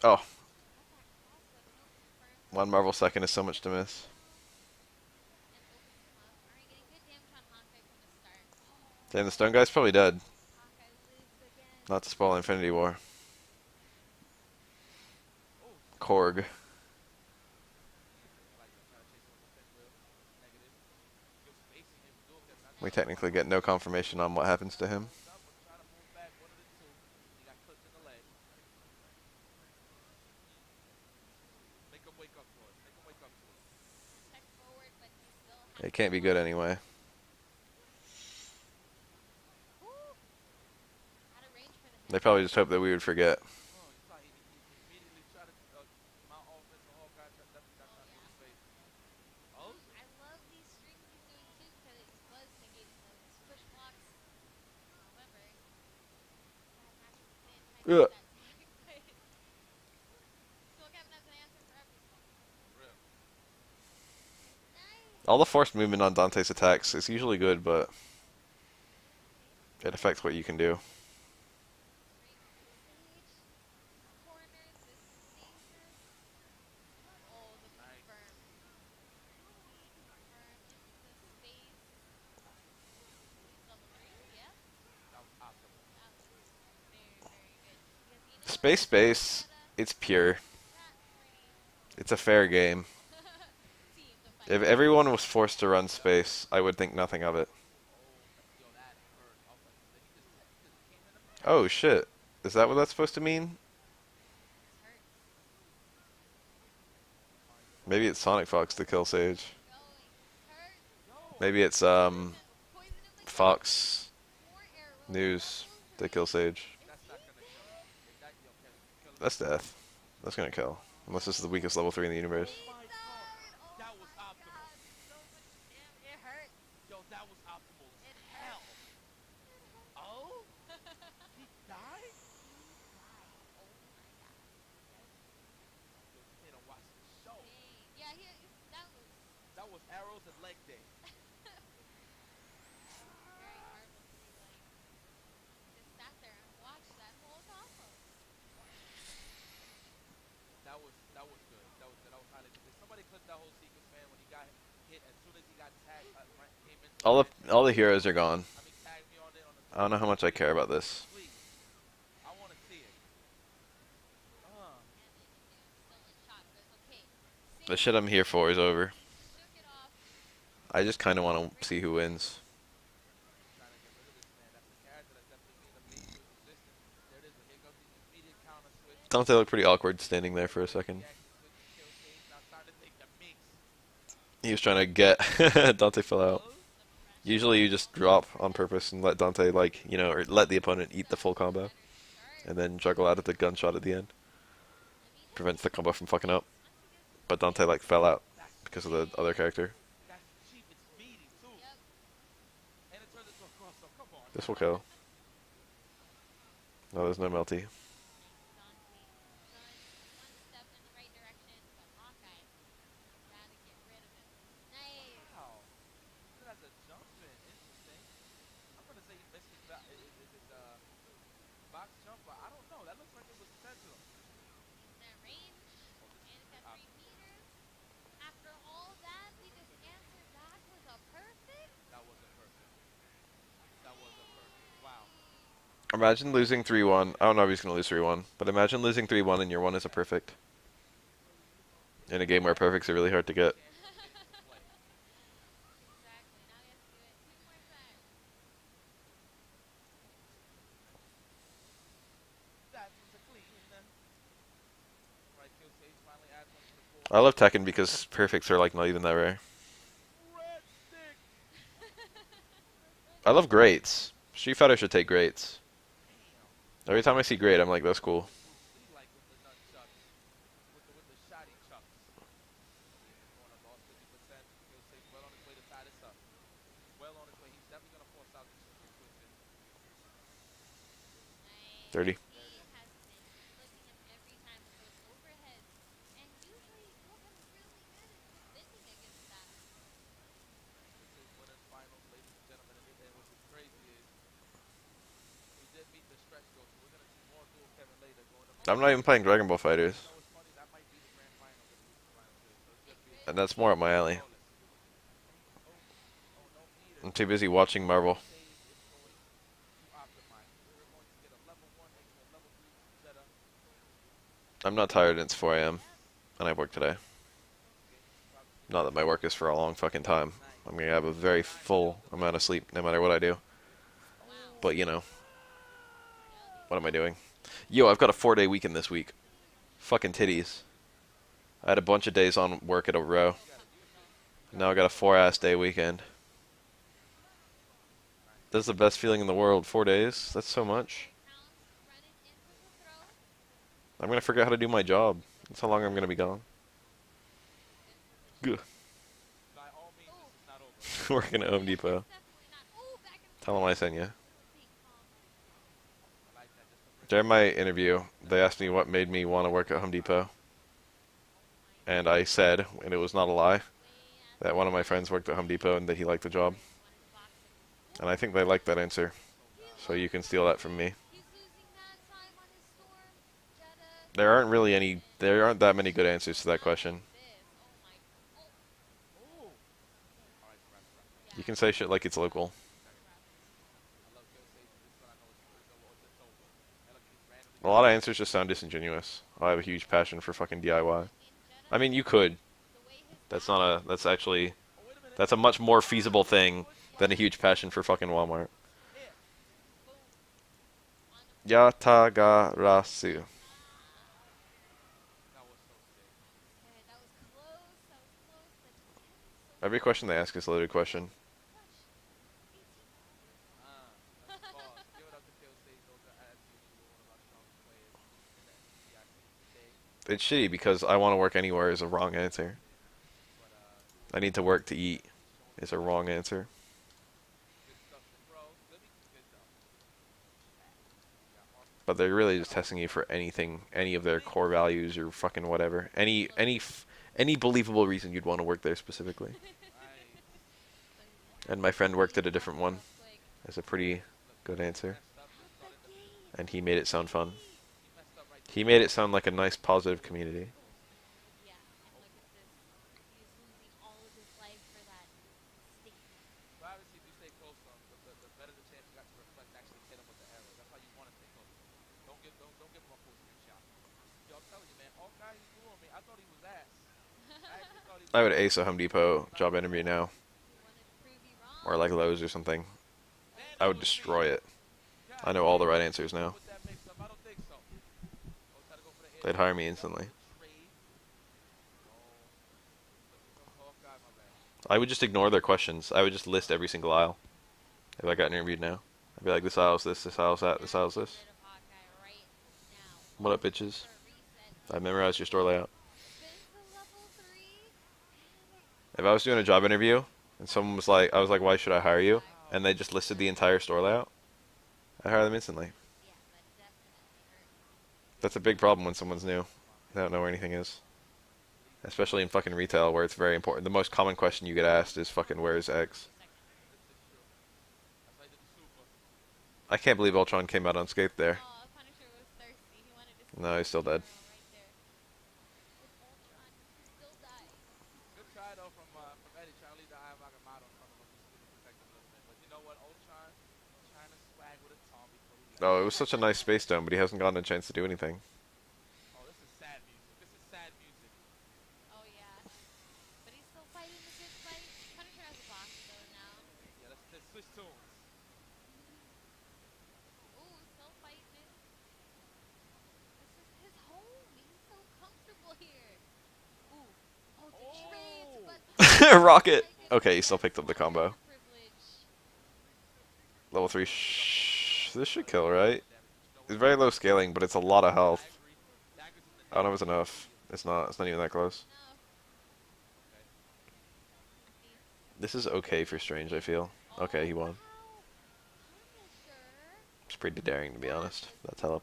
Oh, one Marvel second is so much to miss. Damn, the Stone guy's probably dead. Not to spoil Infinity War. Korg. We technically get no confirmation on what happens to him. It can't be good anyway. They probably just hoped that we would forget. Ugh. All the forced movement on Dante's attacks is usually good, but it affects what you can do. Space, it's pure. It's a fair game. If everyone was forced to run space, I would think nothing of it. Oh shit. Is that what that's supposed to mean? Maybe it's Sonic Fox to kill Sage. Maybe it's Fox News to kill Sage. That's death. That's gonna kill. Unless this is the weakest level 3 in the universe. All the heroes are gone. I don't know how much I care about this. The shit I'm here for is over. I just kind of want to see who wins. Dante looked pretty awkward standing there for a second. He was trying to get Dante fell out. Usually you just drop on purpose and let Dante or let the opponent eat the full combo, and then juggle out at the gunshot at the end. Prevents the combo from fucking up. But Dante fell out because of the other character. This will kill. No, there's no melty. Imagine losing 3-1. I don't know if he's going to lose 3-1, but imagine losing 3-1 and your one is a perfect. In a game where perfects are really hard to get. I love Tekken because perfects are not even that rare. I love greats. Street Fighter should take greats. Every time I see great, I'm like, that's cool. Dirty. I'm not even playing Dragon Ball Fighters. And that's more up my alley. I'm too busy watching Marvel. I'm not tired, it's 4 a.m. and I work today. Not that my work is for a long fucking time. I'm gonna have a very full amount of sleep no matter what I do. But what am I doing? Yo, I've got a 4-day weekend this week. Fucking titties. I had a bunch of days on work at a row. Now I got a 4-ass day weekend. That's the best feeling in the world. 4 days? That's so much. I'm gonna forget how to do my job. That's how long I'm gonna be gone. Good. Working at Home Depot. Tell them I sent you. During my interview, they asked me what made me want to work at Home Depot. And I said, and it was not a lie, that one of my friends worked at Home Depot and that he liked the job. And I think they liked that answer. So you can steal that from me. There aren't that many good answers to that question. You can say shit like it's local. A lot of answers just sound disingenuous. I have a huge passion for fucking DIY. I mean, you could. That's a much more feasible thing than a huge passion for fucking Walmart. Yatagarasu. Every question they ask is a loaded question. It's shitty because I want to work anywhere is a wrong answer. I need to work to eat is a wrong answer. But they're really just testing you for anything, any of their core values or fucking whatever. Any believable reason you'd want to work there specifically. And my friend worked at a different one. That's a pretty good answer. And he made it sound fun. He made it sound like a nice, positive community. I would ace a Home Depot job interview now, or like Lowe's or something. I would destroy it. I know all the right answers now. They'd hire me instantly. I would just ignore their questions. I would just list every single aisle if I got interviewed now. I'd be like, this aisle's this aisle's that, this aisle's this. What up, bitches? I memorized your store layout. If I was doing a job interview and someone was like, I was like, why should I hire you? And they just listed the entire store layout, I'd hire them instantly. That's a big problem when someone's new. They don't know where anything is. Especially in fucking retail where it's very important. The most common question you get asked is fucking where's X? I can't believe Ultron came out unscathed there. No, he's still dead. Oh, it was such a nice space dome, but he hasn't gotten a chance to do anything. Rocket! Okay, he still picked up the combo. Level 3 this should kill, right? It's very low scaling, but it's a lot of health. I don't know if it's enough. It's not. It's not even that close. This is okay for Strange, I feel. Okay, he won. It's pretty daring, to be honest. That's help.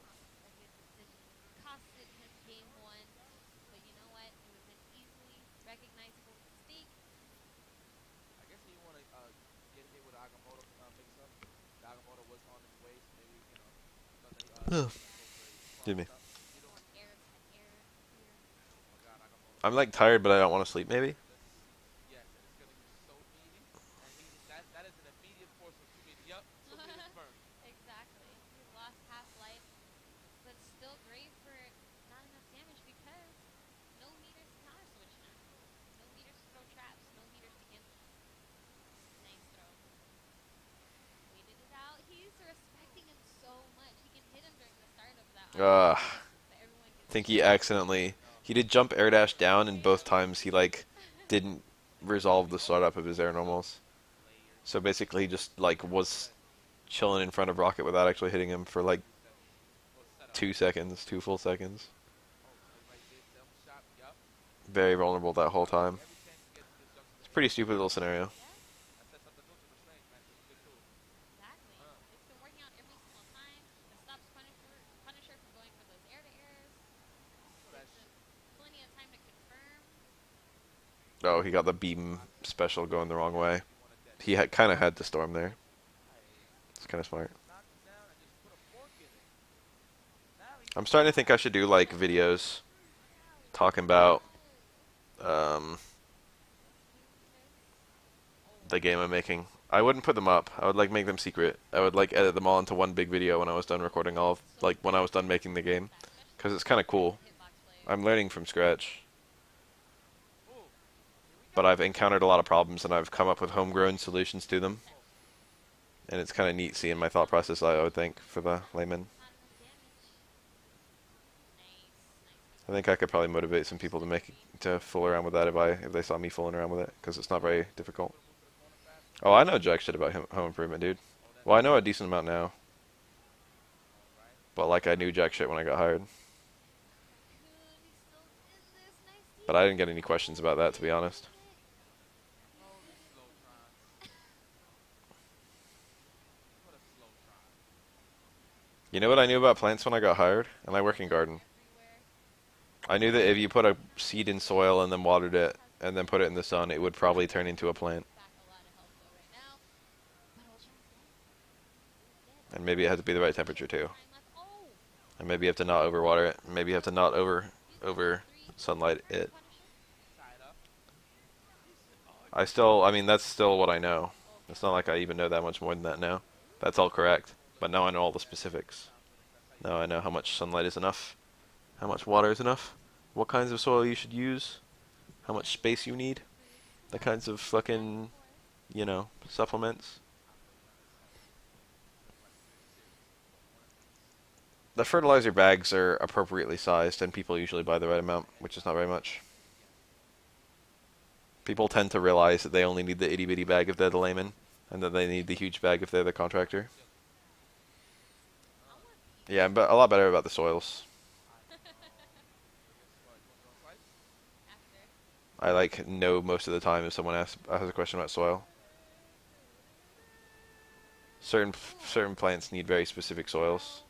Excuse me. I'm like tired, but I don't want to sleep, maybe? I think he accidentally... He did jump air dash down, and both times he, like, didn't resolve the startup of his air normals. So basically he just, like, was chilling in front of Rocket without actually hitting him for, like, 2 seconds, 2 full seconds. Very vulnerable that whole time. It's a pretty stupid little scenario. Oh, he got the beam special going the wrong way. He had kind of had the storm there. It's kind of smart. I'm starting to think I should do like videos talking about the game I'm making. I wouldn't put them up. I would like make them secret. I would like edit them all into one big video when I was done recording all of, like when I was done making the game, because it's kind of cool. I'm learning from scratch, but I've encountered a lot of problems and I've come up with homegrown solutions to them, and it's kind of neat seeing my thought process. I would think for the layman. I think I could probably motivate some people to fool around with that if they saw me fooling around with it, because it's not very difficult. Oh, I know jack shit about home improvement, dude. Well, I know a decent amount now, but like I knew jack shit when I got hired. But I didn't get any questions about that, to be honest. You know what I knew about plants when I got hired? And I work in garden. I knew that if you put a seed in soil and then watered it and then put it in the sun, it would probably turn into a plant. And maybe it had to be the right temperature too. And maybe you have to not overwater it. Maybe you have to not over sunlight it. I mean, that's still what I know. It's not like I even know that much more than that now. That's all correct. But now I know all the specifics. Now I know how much sunlight is enough. How much water is enough. what kinds of soil you should use, how much space you need, the kinds of fucking, supplements. The fertilizer bags are appropriately sized, and people usually buy the right amount, which is not very much. People tend to realize that they only need the itty bitty bag if they're the layman, and that they need the huge bag if they're the contractor. Yeah, but a lot better about the soils. I like know most of the time if someone has a question about soil. Certain plants need very specific soils,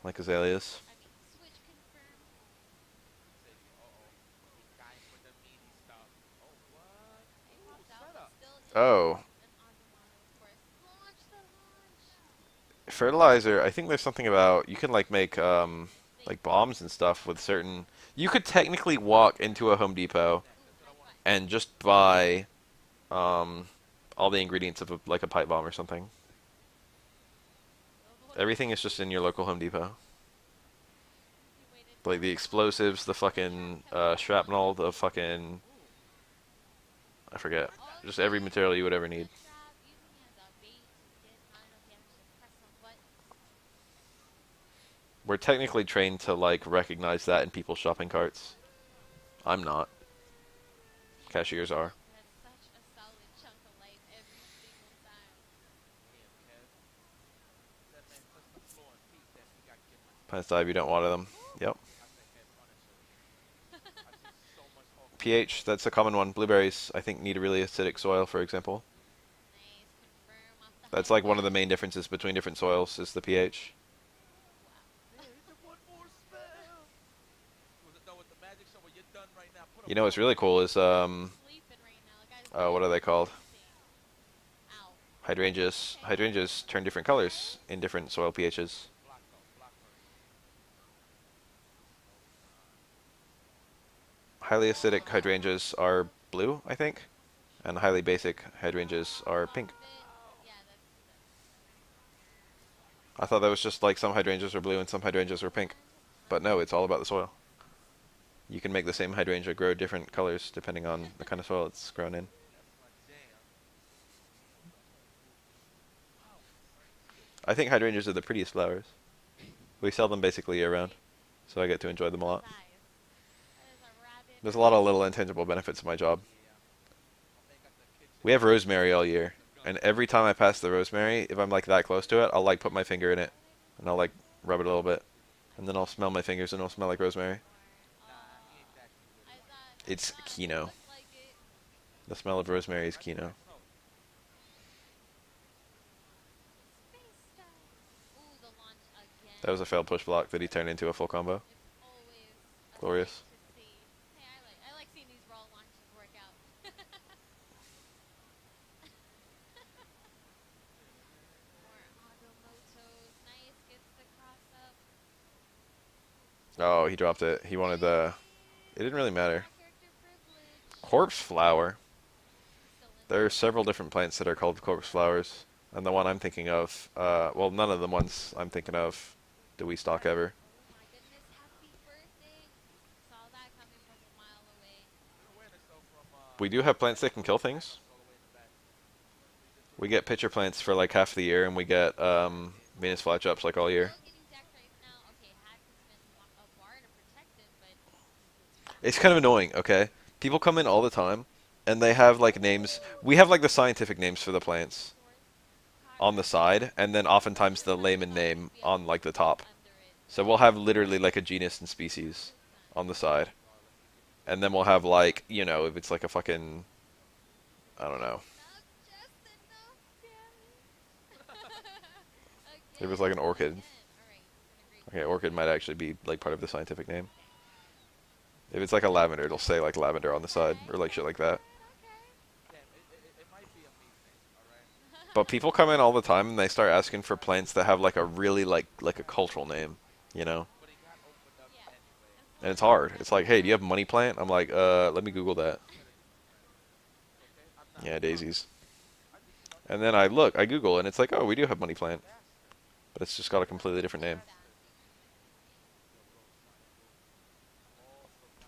like azaleas. Oh, fertilizer. I think there's something about you can like make like bombs and stuff with certain. You could technically walk into a Home Depot and just buy um all the ingredients of like a pipe bomb or something. Everything is just in your local Home Depot. Like the explosives, the fucking shrapnel, the fucking I forget. Just every material you would ever need. We're technically trained to like recognize that in people's shopping carts. I'm not. Cashiers are. Plants die if you don't water them. Yep. pH, that's a common one. Blueberries, I think, need a really acidic soil, for example. That's like one of the main differences between different soils is the pH. You know what's really cool is what are they called? Hydrangeas. Hydrangeas turn different colors in different soil pHs. Highly acidic hydrangeas are blue, I think, and highly basic hydrangeas are pink. I thought that was just like some hydrangeas were blue and some hydrangeas were pink. But no, it's all about the soil. You can make the same hydrangea grow different colors depending on the kind of soil it's grown in. I think hydrangeas are the prettiest flowers. We sell them basically year round, so I get to enjoy them a lot. There's a lot of little intangible benefits to my job. We have rosemary all year, and every time I pass the rosemary, if I'm like that close to it, I'll like put my finger in it, and I'll like rub it a little bit, and then I'll smell my fingers and it'll smell like rosemary. It's Kino. The smell of rosemary is Kino. That was a failed push block that he turned into a full combo. Glorious. Oh, he dropped it. He wanted the... It didn't really matter. Corpse flower. There are several different plants that are called corpse flowers. And the one I'm thinking of, well, none of the ones I'm thinking of do we stock ever. We do have plants that can kill things. We get pitcher plants for like half the year, and we get Venus flytraps like all year. It's kind of annoying, okay? People come in all the time, and they have like names. We have like the scientific names for the plants on the side, and then oftentimes the layman name on like the top. So we'll have literally like a genus and species on the side. And then we'll have like, if it's like a fucking, I don't know. If it was like an orchid. Okay, orchid might actually be like part of the scientific name. If it's like a lavender, it'll say like lavender on the side or like shit like that. But people come in all the time and they start asking for plants that have like a really like a cultural name, you know? And it's hard. It's like, hey, do you have money plant? I'm like, let me Google that. Yeah, daisies. And then I Google, and it's like, oh, we do have money plant. But it's just got a completely different name.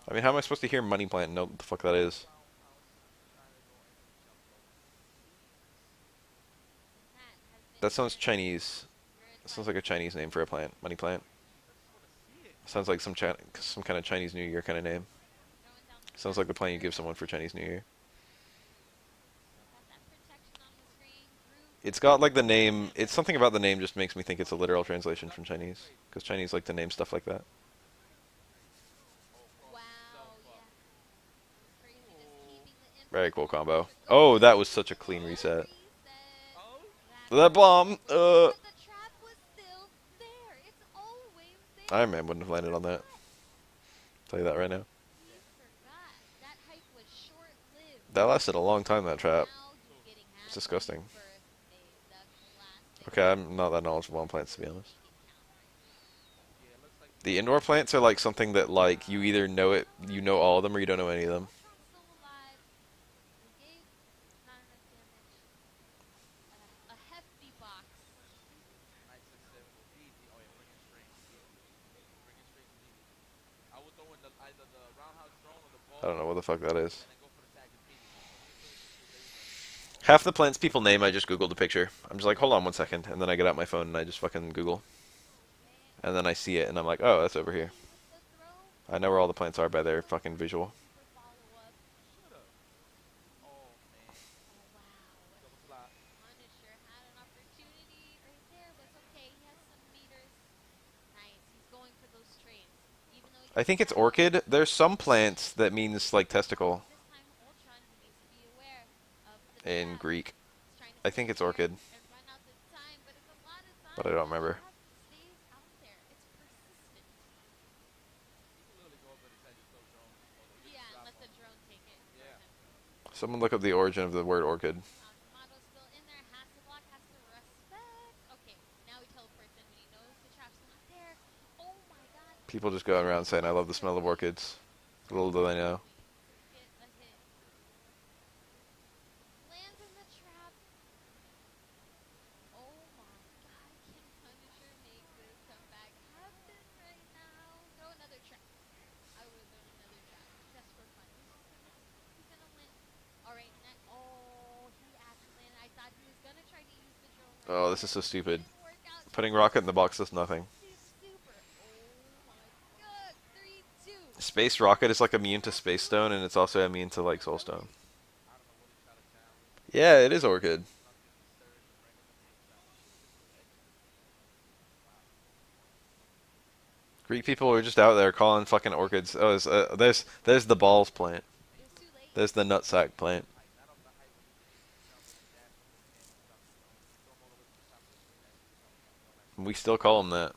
I mean, how am I supposed to hear money plant and know what the fuck that is? That sounds Chinese. That sounds like a Chinese name for a plant. Money plant. Sounds like some kind of Chinese New Year kind of name. Sounds like the plant you give someone for Chinese New Year. It's got like the name. It's something about the name just makes me think it's a literal translation from Chinese, because Chinese like to name stuff like that. Very cool combo. Oh, that was such a clean reset. That bomb. Iron Man wouldn't have landed on that. Tell you that right now. That lasted a long time. That trap. It's disgusting. Okay, I'm not that knowledgeable on plants to be honest. The indoor plants are like something that like you either know it, you know all of them, or you don't know any of them. I don't know what the fuck that is. Half the plants people name, I just googled a picture. I'm just like, hold on one second, and then I get out my phone and I just fucking Google, and then I see it, and I'm like, oh, that's over here. I know where all the plants are by their fucking visual. I think it's orchid. There's some plants that means like testicle in Greek. I think it's orchid, but I don't remember. Someone look up the origin of the word orchid. People just go around saying, I love the smell of orchids. Little do they know. Oh, this is so stupid. Putting rocket in the box does nothing. Space rocket is like immune to space stone, and it's also immune to like soul stone. Yeah, it is orchid. Greek people are just out there calling fucking orchids. Oh, there's the balls plant. There's the nutsack plant. We still call them that.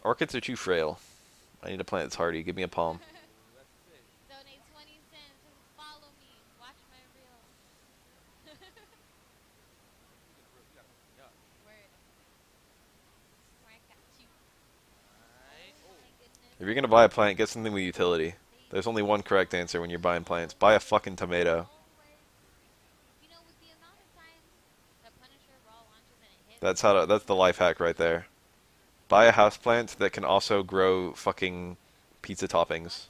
Orchids are too frail. I need a plant that's hardy. Give me a palm. If you're gonna buy a plant, get something with utility. There's only one correct answer when you're buying plants. Buy a fucking tomato. That's the life hack right there. Buy a houseplant that can also grow fucking pizza toppings.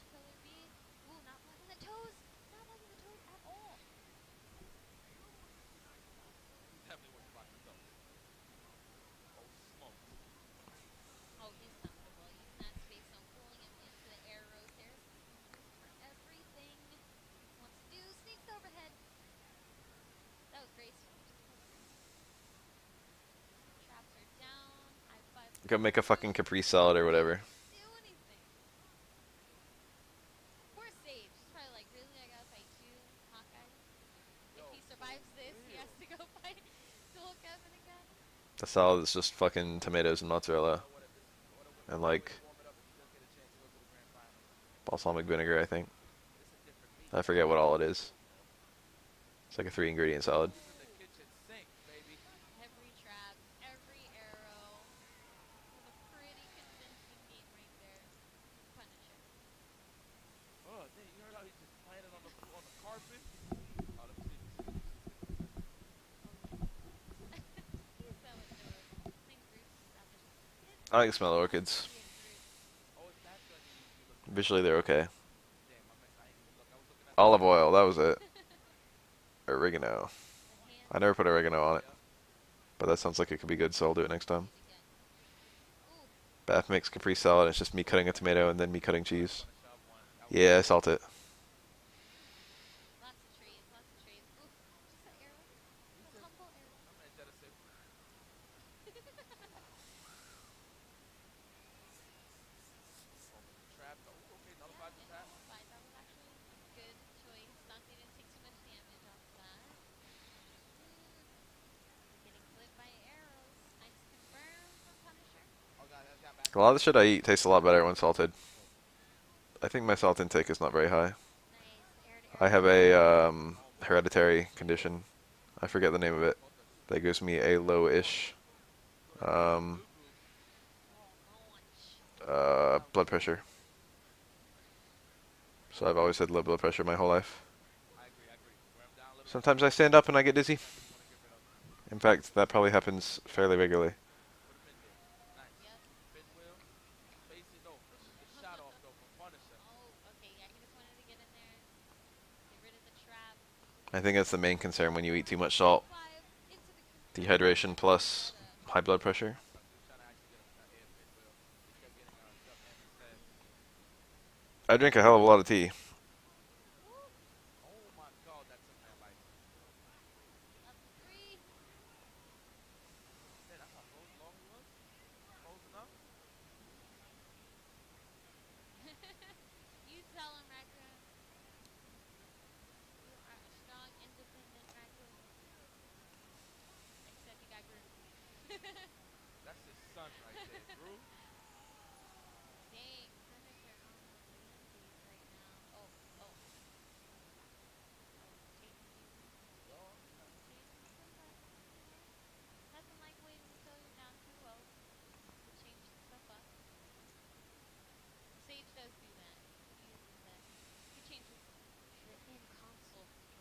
Go make a fucking Capri salad or whatever. The salad is just fucking tomatoes and mozzarella. And like balsamic vinegar, I think. I forget what all it is. It's like a 3 ingredient salad. I like the smell of orchids. Visually, they're okay. Olive oil, that was it. Oregano. I never put oregano on it, but that sounds like it could be good, so I'll do it next time. Bath makes Capri salad. It's just me cutting a tomato and then me cutting cheese. Yeah, salt it. A lot of the shit I eat tastes a lot better when salted. I think my salt intake is not very high. I have a hereditary condition. I forget the name of it. That gives me a low-ish um, blood pressure. So I've always had low blood pressure my whole life. Sometimes I stand up and I get dizzy. In fact, that probably happens fairly regularly. I think that's the main concern when you eat too much salt. Dehydration plus high blood pressure. I drink a hell of a lot of tea.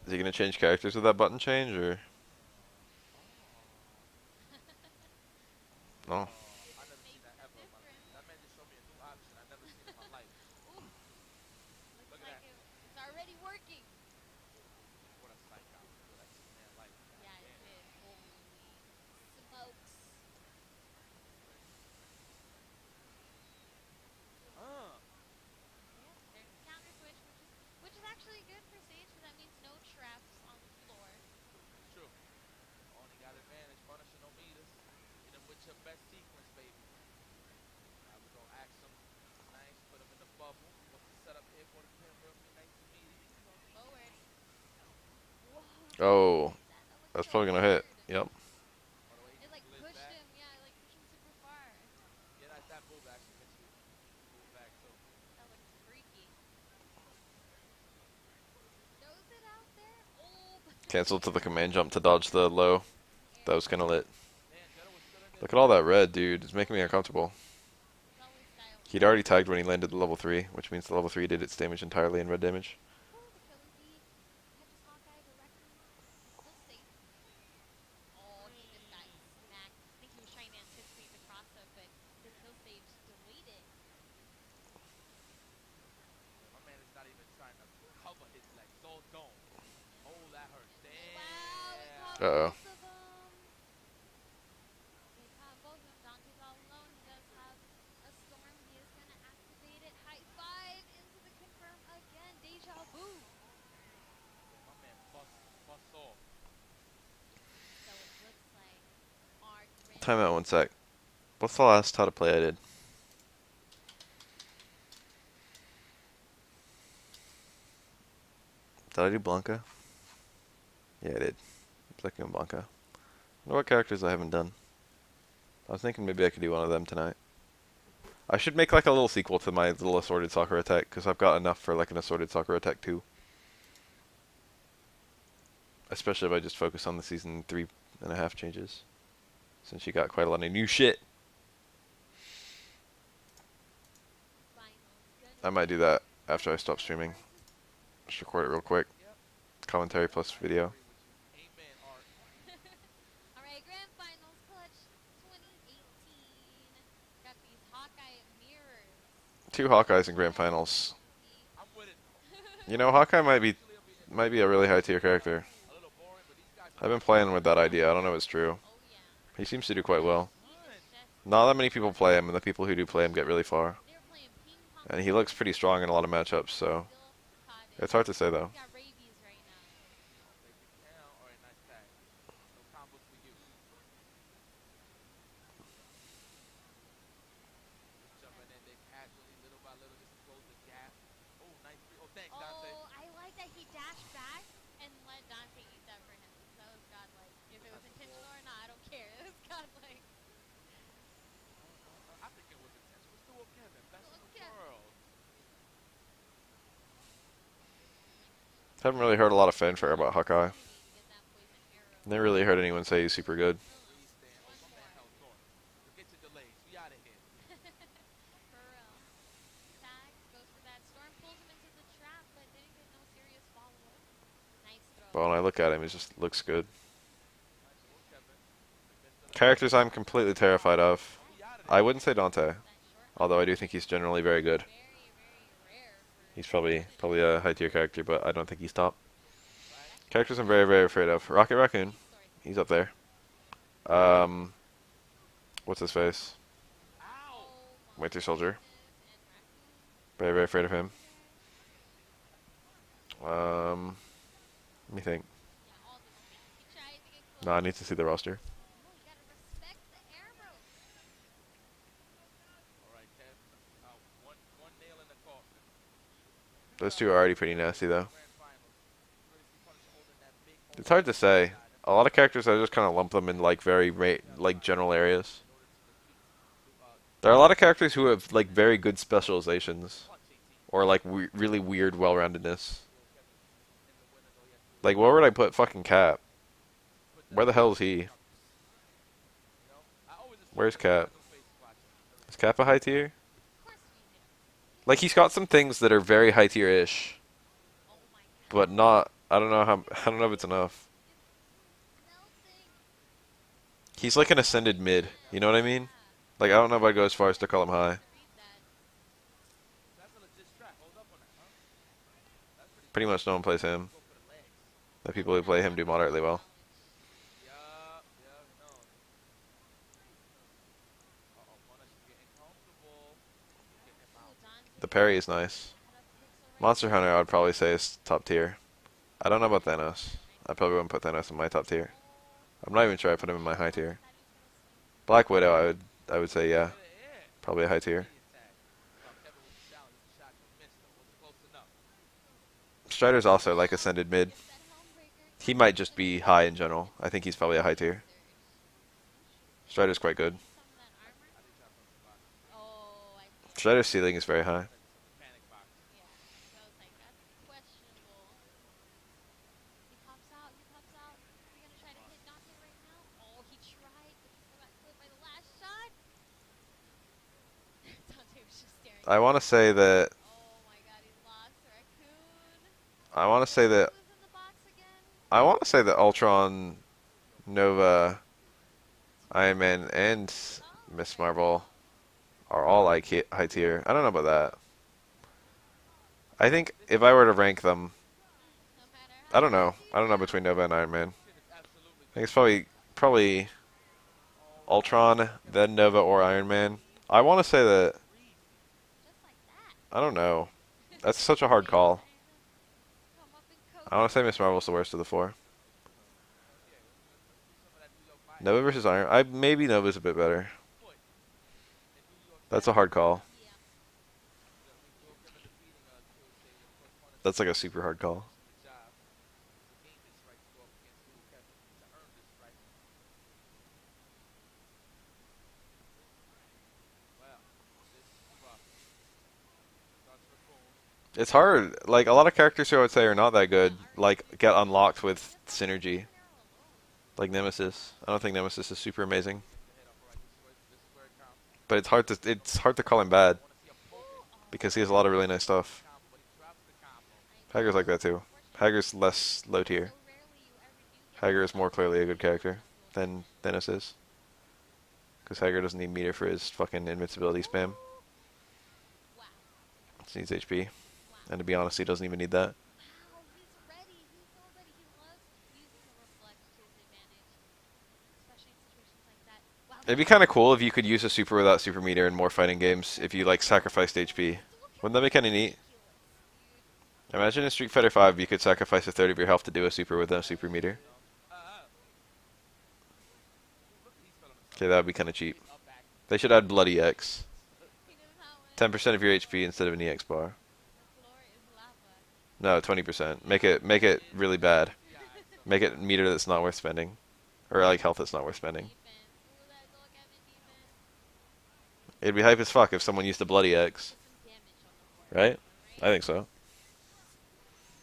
Is he gonna change characters with that button change, or no? Oh, that's probably gonna hit. Yep. Cancel to the command jump to dodge the low. That was kinda lit. Look at all that red, dude. It's making me uncomfortable. He'd already tagged when he landed the level 3, which means the level 3 did its damage entirely in red damage. Uh-oh. Time out one sec. What's the last how to play I did? Did I do Blanca? Yeah, I did. Second on Blanca. I wonder what characters I haven't done. I was thinking maybe I could do one of them tonight. I should make like a little sequel to my little assorted soccer attack, because I've got enough for like an assorted soccer attack 2. Especially if I just focus on the season 3.5 changes. Since you got quite a lot of new shit. I might do that after I stop streaming. Just record it real quick. commentary plus video. Alright, grand finals clutch 2018. Got these Hawkeye mirrors. Two Hawkeyes in grand finals. See? You know, Hawkeye might be a really high tier character. I've been playing with that idea. I don't know if it's true. Oh yeah. He seems to do quite well. He is just Not that many people play him, and the people who do play him get really far. they were playing ping pong And he together. looks pretty strong in a lot of matchups, so Still caught it. it's hard to say though. He's got rabies right now. Oh, I like that he dashed back and let Dante eat that for him. That was godlike. If it was intentional or not, I don't care. It was godlike. Look at Haven't really heard a lot of fanfare about Hawkeye. get that poison arrow. Never really heard anyone say he's super good. One more. For real. Tag goes for that. Storm pulls him into the trap, but didn't get no serious follow-up. Nice throw. But when I look at him, he just looks good. Characters I'm completely terrified of. I wouldn't say Dante, That short although I do think he's generally very good. very, very rare for He's probably a high tier character, but I don't think he's top. that's Characters I'm very, very afraid of. Rocket Raccoon, story. he's up there. Um, what's his face? Oh my Winter Soldier. goodness. And Raccoon Very, very afraid of him. there. Let me think. Yeah, all the same. He tried to get close. No, I need to see the roster. No, you gotta respect the arrow. Those two are already pretty nasty, though. It's hard to say. A lot of characters, I just kind of lump them in like very like general areas. There are a lot of characters who have like very good specializations, or like really weird well-roundedness. Like, where would I put fucking Cap? Where the hell is he? Where's Cap? Is Cap a high tier? Of course we do. Like, he's got some things that are very high tier-ish, Oh my god. but not. I don't know how. I don't know if it's enough. It's melting. He's like an ascended mid. You know what I mean? Like, I don't know if I'd go as far as to call him high. To read that. Pretty much no one plays him. The people who play him do moderately well. Ooh, Dante The parry is nice. had a pixel right Monster Hunter, I would probably say is top tier. I don't know about Thanos. I probably wouldn't put Thanos in my top tier. I'm not even sure I put him in my high tier. Black Widow, I would say yeah, probably a high tier. Strider's also like ascended mid. Gets that helm breaker. He might just be high in general. I think he's probably a high tier. Surge. Strider's quite good. Some of that armor. Oh, I see. Strider's ceiling is very high. Yeah. So I was like, that's questionable. He pops out. He pops out. Is he gonna try to hit Dante right now? Oh, he tried, but he still got clipped by the last shot. Dante was just staring. I want to say that. Oh my god, he's lost. Raccoon. I want to say that. Who's in the box again? I want to say that Ultron, Nova, Iron Man, and Oh, Miss Marvel are all like high tier. I don't know about that. I think if I were to rank them, no matter I how don't know. crazy I don't know you between are. Nova and Iron Man. I think it's probably Ultron, then Nova or Iron Man. I want to say that. Just like that. I don't know. That's such a hard call. Come up and coach. I want to say Miss Marvel's the worst of the four. Nova versus Iron. Maybe Nova's a bit better. That's a hard call. Yeah. That's like a super hard call. It's hard. Like, a lot of characters who I would say are not that good, like, get unlocked with synergy. Like Nemesis. I don't think Nemesis is super amazing. But it's hard to call him bad because he has a lot of really nice stuff. Tiger's like that too. Hager's less low tier. So rarely you ever do get Hager is those more clearly a good character successful than kills. Dennis is. Because Hager doesn't need meter for his fucking invincibility spam. Ooh. Wow. He needs HP. Wow. And to be honest, he doesn't even need that. Wow, he's ready. He's so ready. He loves using the reflect to his advantage, especially in situations like that. Wow, It'd he's be kind of already cool if you could use a super without super meter in more fighting games if you like sacrificed HP. look how Wouldn't that be kind of neat? ridiculous, dude. Imagine in Street Fighter 5 you could sacrifice a third of your health to do a super with a super meter. Okay, that would be kind of cheap. They should add Bloody X. He knows how much 10% of your HP instead of an EX bar. the floor is lava. No, 20%. Make it really bad. Make it meter that's not worth spending. Or like health that's not worth spending. Defense. Ooh, that dog having defense. It'd be hype as fuck if someone used the Bloody X. Put some damage on the board, Right? right? I think so.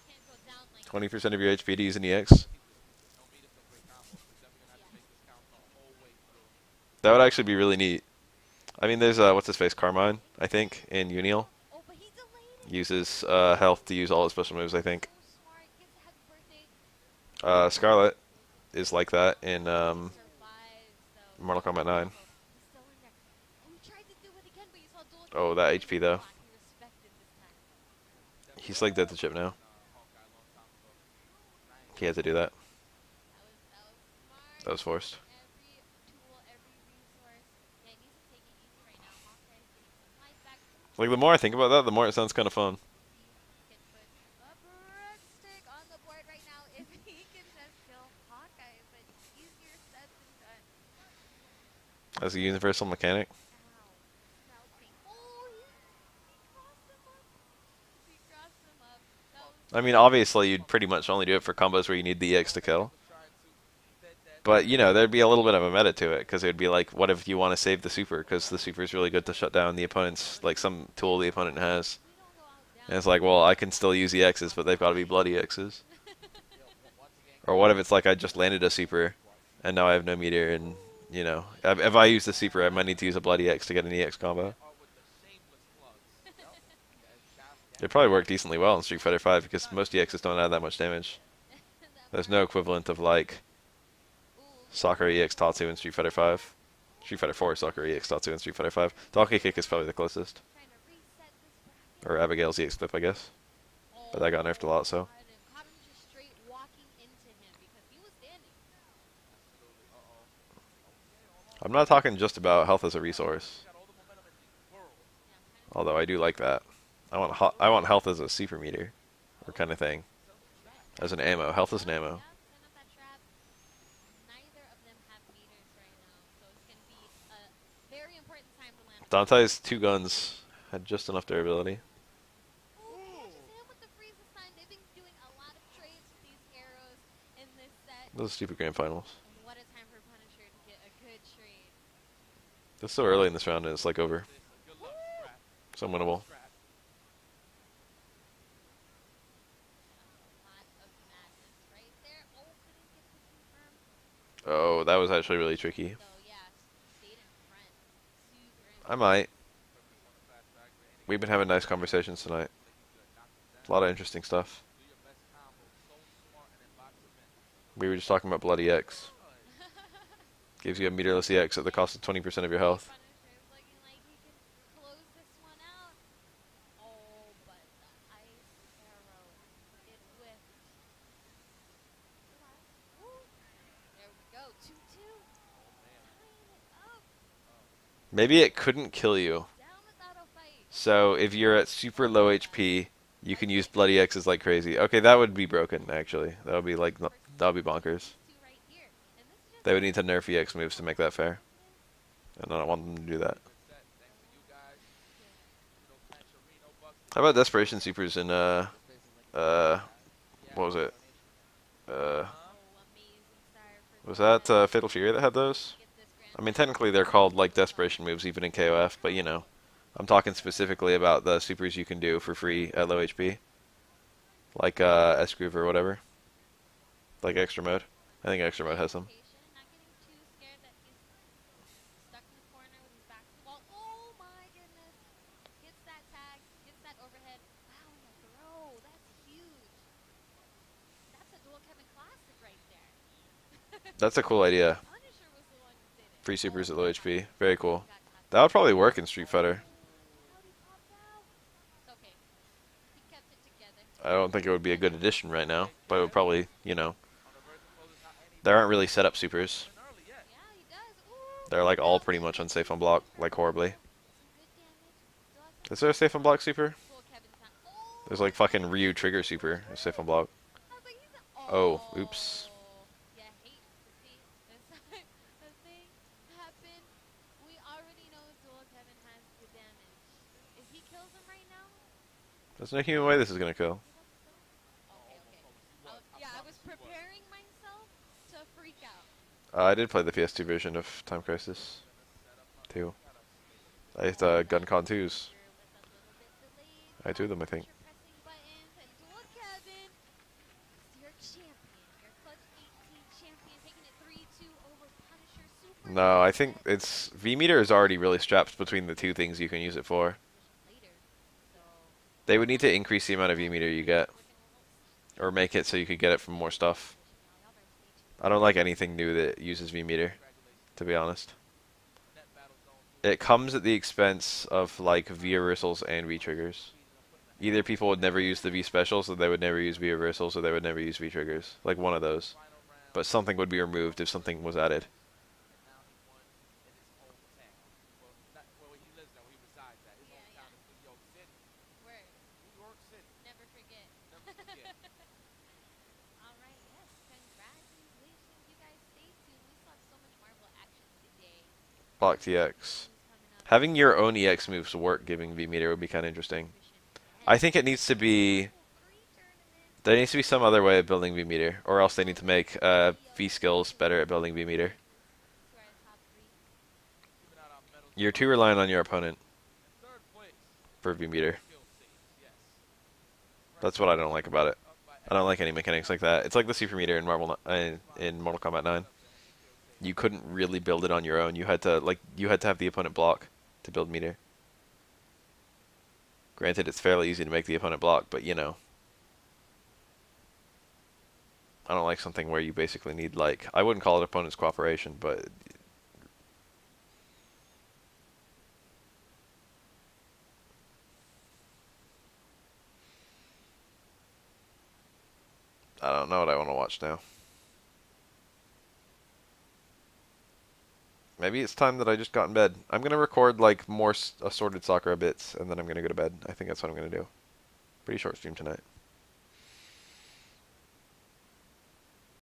Can't go down like 20% of your HP to use an EX. yeah. That would actually be really neat. I mean, there's, what's his face? Carmine, I think, in Uniel. Oh, but he delayed it. Uses health to use all his special moves, I think. So smart. Gets a happy birthday. Scarlet is like that in Survives though. Mortal Kombat 9. He's still in there. Oh, he tried to do it again, but you saw dual Oh, kill. that He HP didn't though. block. He respected this time. He's like dead to chip now. He had to do that. That was smart. That was forced. Using every tool, every resource. Yeah, he needs to take it easy right now. Hawkeye's getting some life back. Like, the more I think about that, the more it sounds kind of fun. See if he can put a breadstick on the board right now. If he can just kill Hawkeye, but easier said than done. As a universal mechanic. Ow. That was painful. Oh, he crossed him up. He crossed him up. That was I mean, obviously, you'd pretty much only do it for combos where you need the EX to kill. But, you know, there'd be a little bit of a meta to it, because it would be like, what if you want to save the super, because the super is really good to shut down the opponent's, like, some tool the opponent has. we don't go out down. And it's like, well, I can still use EXs, but they've got to be bloody X's. Or what if it's like I just landed a super, and now I have no meter, and, you know, if I use the super, I might need to use a bloody X to get an EX combo. It probably worked decently well in Street Fighter 5, because most EXs don't add that much damage. There's no equivalent of, like, Soccer EX Tatsu in Street Fighter 5. Street Fighter 4 Soccer EX Tatsu in Street Fighter 5. Donkey Kick is probably the closest. Trying to reset this bracket. Or Abigail's EX Clip, I guess. But that got nerfed a lot, so. Caught him. Caught him just straight walking into him because he was standing. I'm not talking just about health as a resource. Yeah, I'm kind of Although I do like that. I want health as a super meter. Or kind of thing. As an ammo. Health as an ammo. yeah, set up that trap. Neither of them have meters right now, so it's gonna be a very important time to land. Dante's two guns had just enough durability. Ooh, catches him with the freeze this time. They've been doing a lot of trades with these arrows in this set. Those are stupid grand finals. And what a time for Punisher to get a good trade. It's so early in this round and it's like over. Woo! So winnable. A lot of madness right there. Oh, couldn't get the confirm. Oh, that was actually really tricky. So yeah, stayed in front. Super in I might. We've been having nice conversations tonight. A lot of interesting stuff. We were just talking about Bloody X. Gives you a meterless EX at the cost of 20% of your health. Punisher's looking like he can close this one out. Oh, but the ice arrow, it whiffed. Woo. There we go, 2-2. Tying it up. Maybe it couldn't kill you. Down without a fight. So if you're at super low HP, you can use Bloody X's like crazy. Okay, that would be broken, actually. That would be like, that would be bonkers. Two right here. And this is just They would need to nerf EX moves to make that fair. And I don't want them to do that. How about Desperation Supers in, what was it? oh, amazing start for Was that Zed. Fatal Fury that had those? Get this grand I mean, technically they're called like Desperation moves even in KOF, but you know. I'm talking specifically about the supers you can do for free at low HP. Like S-Groove or whatever. Like Extra Mode. I think Extra Mode has them. Patient, not getting too scared that he's stuck in the corner with his back to the wall. Oh my goodness. Gets that tag, gets that overhead. Wow, and the throw. That's huge. That's a cool idea. Punisher was the one who did it. Free Oh, supers at he low got HP. tapped out. Very He cool. got tapped That would out. probably work in Street Fighter. How'd he popped out? It's okay. He kept it together. I don't think it would be a good addition right now, but it would probably, you know, there aren't really setup supers. Yeah, he does. Ooh, They're like all that pretty was much a unsafe on good block, super. like horribly. Some good damage. Still has some Is there a safe on block super? Pull Kevin's hand. There's Oh, like fucking Ryu Trigger super, a safe on block. I was like, he's a, Oh, oops. yeah, hate to see this the thing happen. We already know Dual Kevin has the damage. If he kills him right now, There's no human way this is gonna kill. okay, okay. I was preparing myself to freak out. I did play the PS2 version of Time Crisis 2. I used GunCon 2s. With a little bit delayed. I had two of them, I think. You're pressing buttons and Dual Kevin is your champion. Your clutch 18 champion, taking it 3-2 over Punisher Super. No, I think it's V-meter is already really strapped between the two things you can use it for. Later, so They would need to increase the amount of V-meter you get, or make it so you could get it from more stuff. I don't like anything new that uses V-meter, to be honest. It comes at the expense of like V reversals and V triggers. Either people would never use the V specials, or they would never use V reversals, or they would never use V triggers. Like one of those. But something would be removed if something was added. word. Never forget. Alright, yes. Congratulations, you guys. Stay tuned. We still have so much Marvel action today. Block TX. Having your own EX moves work giving V-meter would be kind of interesting. I think it needs to be... There needs to be some other way of building V-meter, or else they need to make V-skills better at building V-meter. You're too reliant on your opponent for V-meter. That's what I don't like about it. I don't like any mechanics like that. It's like the super meter in in Mortal Kombat 9. You couldn't really build it on your own. You had to have the opponent block to build meter. Granted, it's fairly easy to make the opponent block, but you know. I don't like something where you basically need like, I wouldn't call it opponent's cooperation, but I don't know what I want to watch now. Maybe it's time that I just got in bed. I'm going to record like more assorted Sakura bits, and then I'm going to go to bed. I think that's what I'm going to do. Pretty short stream tonight.